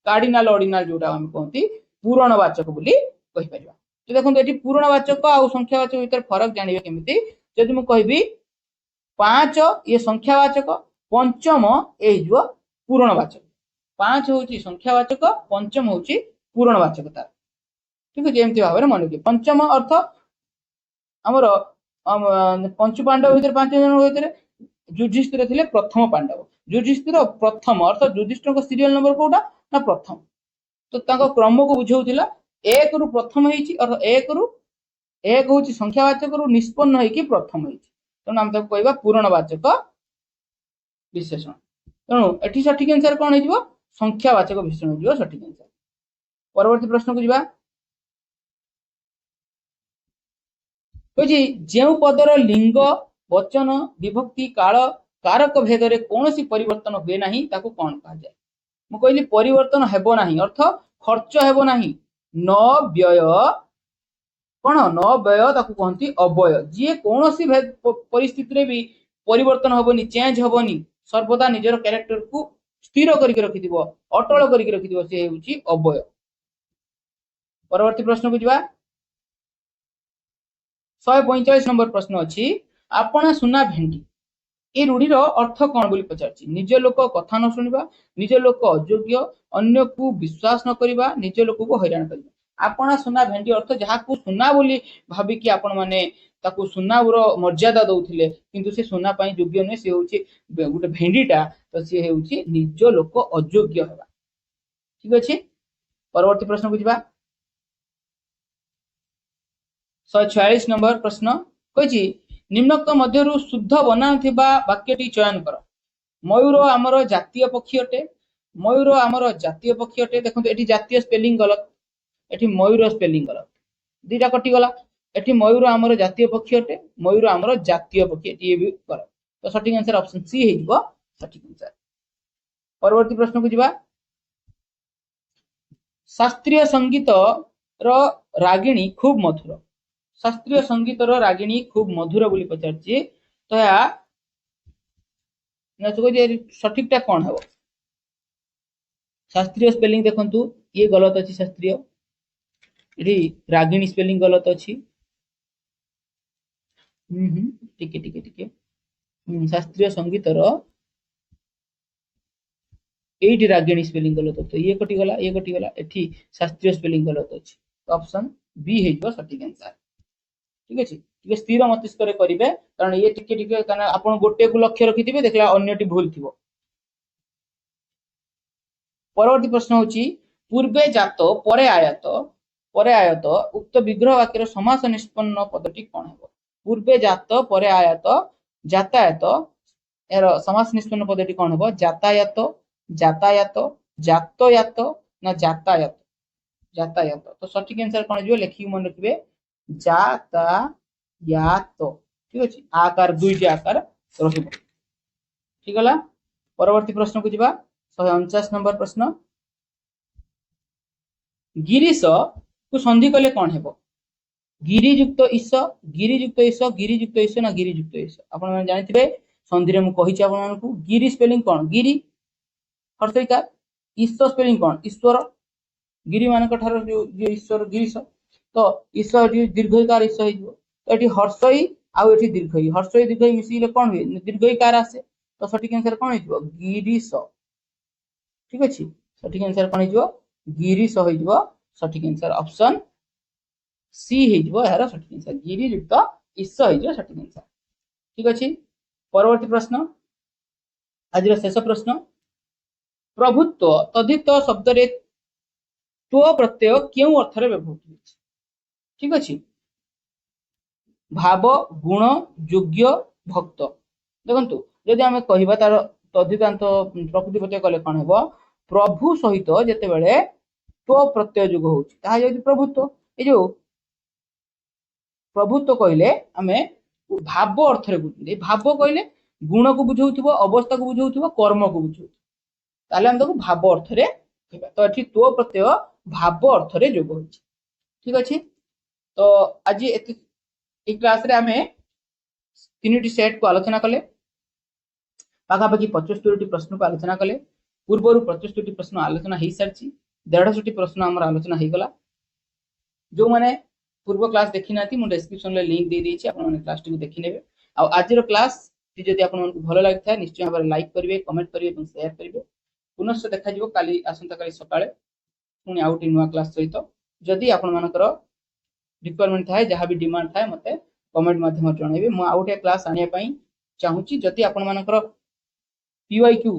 कार्डिनल ऑर्डिनल जोटा आमे कहंती पूरणवाचक बोली कहि परिबा तो देखो ये पूर्णवाचक आ संख्यावाचक भीतर फरक जानवे केमिति जदि मु कहबी 5 ये संख्यावाचक पंचम ए जो पूर्णवाचक 5 होची संख्यावाचक पंचम होची पूर्णवाचक तार ठीक है जेमति भाबरे मन के पंचम अर्थ हमर पंच पांडव भीतर 5 जन होइतरे युधिष्ठिर थिले प्रथम पांडव युधिष्ठिर प्रथम अर्थ युधिष्ठिर को सीरियल नंबर कोटा ना प्रथम तो ताको क्रम को बुझाउतिला एक रु प्रथम एक हूँ संख्यावाचक रु निष्पन्न होगी प्रथम तेणु आम कहवा पूरणवाचक विशेषण तेणु ये सठिक आंसर कौन हो संख्यावाचक विशेषण हो सठिक आंसर परवर्ती प्रश्न को जावा जो पदर लिंग वचन विभक्ति काल कारक भेद कौन परिवर्तन हुए ना ताको कौन कहा जाए मु कहली परिवर्तन हेबो नाही अर्थ खर्च हेबो नाही न व्यय कौन न व्यय ताकू कहती अव्यय जी कौन सी परिस्थिति भी परिवर्तन हेनी चेंज हेनी सर्वदा निजर कैरेक्टर को स्थिर करके रखि अटल करके रखि सी हूँ अव्यय परवर्ती प्रश्न को जावा 145 नंबर प्रश्न अच्छी आपना सुना भेंडी ये रूढ़ीर अर्थ कौन बोली पचार निज लोक कथा न शुणा निज लोक अयोग्य अन्य को विश्वास न करवा निज लोक को हैरान करवा आपना सुना भेंडी अर्थ जहाँ को सुना बोली भाविकी आपण माने ताकू सुना मर्यादा दौले किंतु से सुना पाई योग्य नुहे सी हूँ गोटे भेंडीटा तो सी हूँ निज लोक अयोग्य होगा ठीक अच्छे परवर्ती प्रश्न को जावा 146 नंबर प्रश्न कही निम्नोक्त मध्य शुद्ध बनाऊा वाक्यटी चयन कर मयूर आमर जातीय पक्षी अटे मयूर आमर जातीय पक्षी अटे देखो ये जातीय स्पेलिंग गलत ये मयूर स्पेलिंग गलत दीटा कटिगला ये मयूर आमर जातीय पक्षी अटे मयूर आमर जातीय पक्षी ये भी गलत तो सठिक आंसर ऑप्शन सी हो सठिक आंसर परवर्ती प्रश्न को जावा शास्त्रीय संगीत रो रागिणी खूब मधुर शास्त्रीय संगीत रो रागिणी खूब मधुर बोली पचार तो सठिकटा कौन है शास्त्रीय स्पेलिंग देखंतु ये गलत अच्छी शास्त्रीय ये रागिणी स्पेलिंग गलत अच्छी टिके टिके टिके शास्त्रीय संगीत रो एटी रागिणी स्पेलिंग गलत तो ये कटिगला एठी शास्त्रीय स्पेलिंग गलत अच्छी तो ऑप्शन बी है सठिक आंसर ठीक अच्छे टे स्थिर मस्तिष्क करेंगे कारण ये टिके टिके कारण आप गोटे को लक्ष्य रखिथे देखला अन्यटी भूल थी परवर्ती प्रश्न होची पूर्वे जात परे आयत उक्त विग्रह वाक्यर समास निष्पन्न पदटी कौन है पूर्वे जात परे आयत जातायत यार समास निष्पन्न पदटी कौन है जातायात जातायात जातयात ना जातायात जातायात तो सठिक आंसर कौन हो लिखिक मन रखिए जातायात ठीक अच्छे आकार दुईटी आकार रही ठीक है परवर्ती प्रश्न को जावा 149 नंबर प्रश्न गिरीश को संधि कले कौन है गिरियुक्त ईश गिरियुक्त ईश गिरियुक्त ईश ना गिरियुक्त ईश आपण माने जानिथिबे संधि रे मु कहिछि आपण मानकु गिरि स्पेलिंग कोन गिरि हर्षईकार ईश स्पेलिंग कोन ईश्वर गिरि मानक ठार जो ईश्वर गिरीश तो ईश दीर्घईकार ईश हो तो ये हर्षई आउ ये दीर्घई हर्षई दीर्घई मिसिले कौन हुए दीर्घईकार आसे तो सठिक आंसर कौन हो गिरीश ठीक अच्छे सठिक आंसर कौन हो गिरीश हो सठिक आंसर ऑप्शन सी हो यार सठिक आंसर गिरियुक्त ईश हो सठिक आंसर ठीक अच्छे परवर्ती प्रश्न आज शेष प्रश्न प्रभुत्व तद्धित शब्द रे त्व प्रत्यय क्यों अर्थ रे व्यवहृत होछि ठीक अच्छे भाव गुण योग्य भक्त देखंतु जदि आमे कहिबा तार तद्धितांत प्रकृति प्रत्यय कले कोन हेबो प्रभु सहित जेते बेले त्व प्रत्यय जुग होछि ता यदि प्रभुत्व ए जो प्रभुत्व कहले आमे भाव अर्थ रे बुझे भाव कहले गुण को बुझौथिबो अवस्था को बुझौथिबो कर्म को बुझौथिबो ताले हम ताको भाव अर्थ रे कहबा तो एठी त्व प्रत्यय भाव अर्थ रे जुग होछि ठीक अछि तो आज ए क्लास रे आमे तीनटी सेट को आलोचना कले पाखापाखि 75 प्रश्न को आलोचना कले पूर्व 75 प्रश्न आलोचना हो सारी 150 प्रश्न आम आलोचना हो गला जो मैंने पूर्व क्लास देखी ना मुझे डिस्क्रिप्शन में लिंक दे देछि आपण माने क्लास टी देखि नेबे आ आज रो क्लास टी जदि आपण मानकु भलो लागथा निश्चय भाबरे लाइक करिवे कमेंट करिवे और शेयर करिवे पुनश्च देखा जिवो काली आसंता काली सकाळे पुनी आउट नुआ क्लास सहित जदि आपण मानकर रिक्वायरमेंट थाए जहाँ भी डिमांड थाए मते कमेंट माध्यम जणाइबे मु आउट क्लास आनिया पई चाहूची जदि आपण मानकर पीवाईक्यू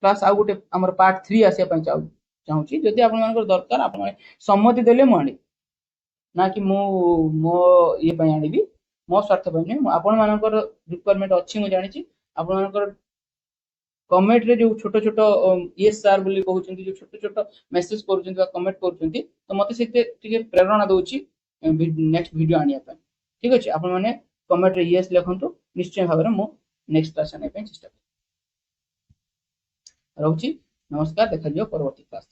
क्लास आउ गोटे हमर पार्ट 3 आसे पई चाहूची जदि आपण मानकर दरकार आपण माने सम्मति देले मु आनी ना कि मो ये पई आनीबी मो स्वार्थ पई नै आपण मानकर रिक्वायरमेंट अछि मु जानि छी आपण मानकर कमेंट रे जो छोटो छोटो यस सर बोली कहउछंती जो छोटो छोटो मेसेज करूछंती कमेंट करूछंती तो मते सेते टिके प्रेरणा दउची नेक्स्ट वीडियो आनिया पई ठीक अछि आपण माने कमेंट रे यस लिखंतु निश्चय भाबरे मु नेक्स्ट क्लास आने पे चेष्टा रहउची नमस्कार देखा जियो परवर्ती क्लास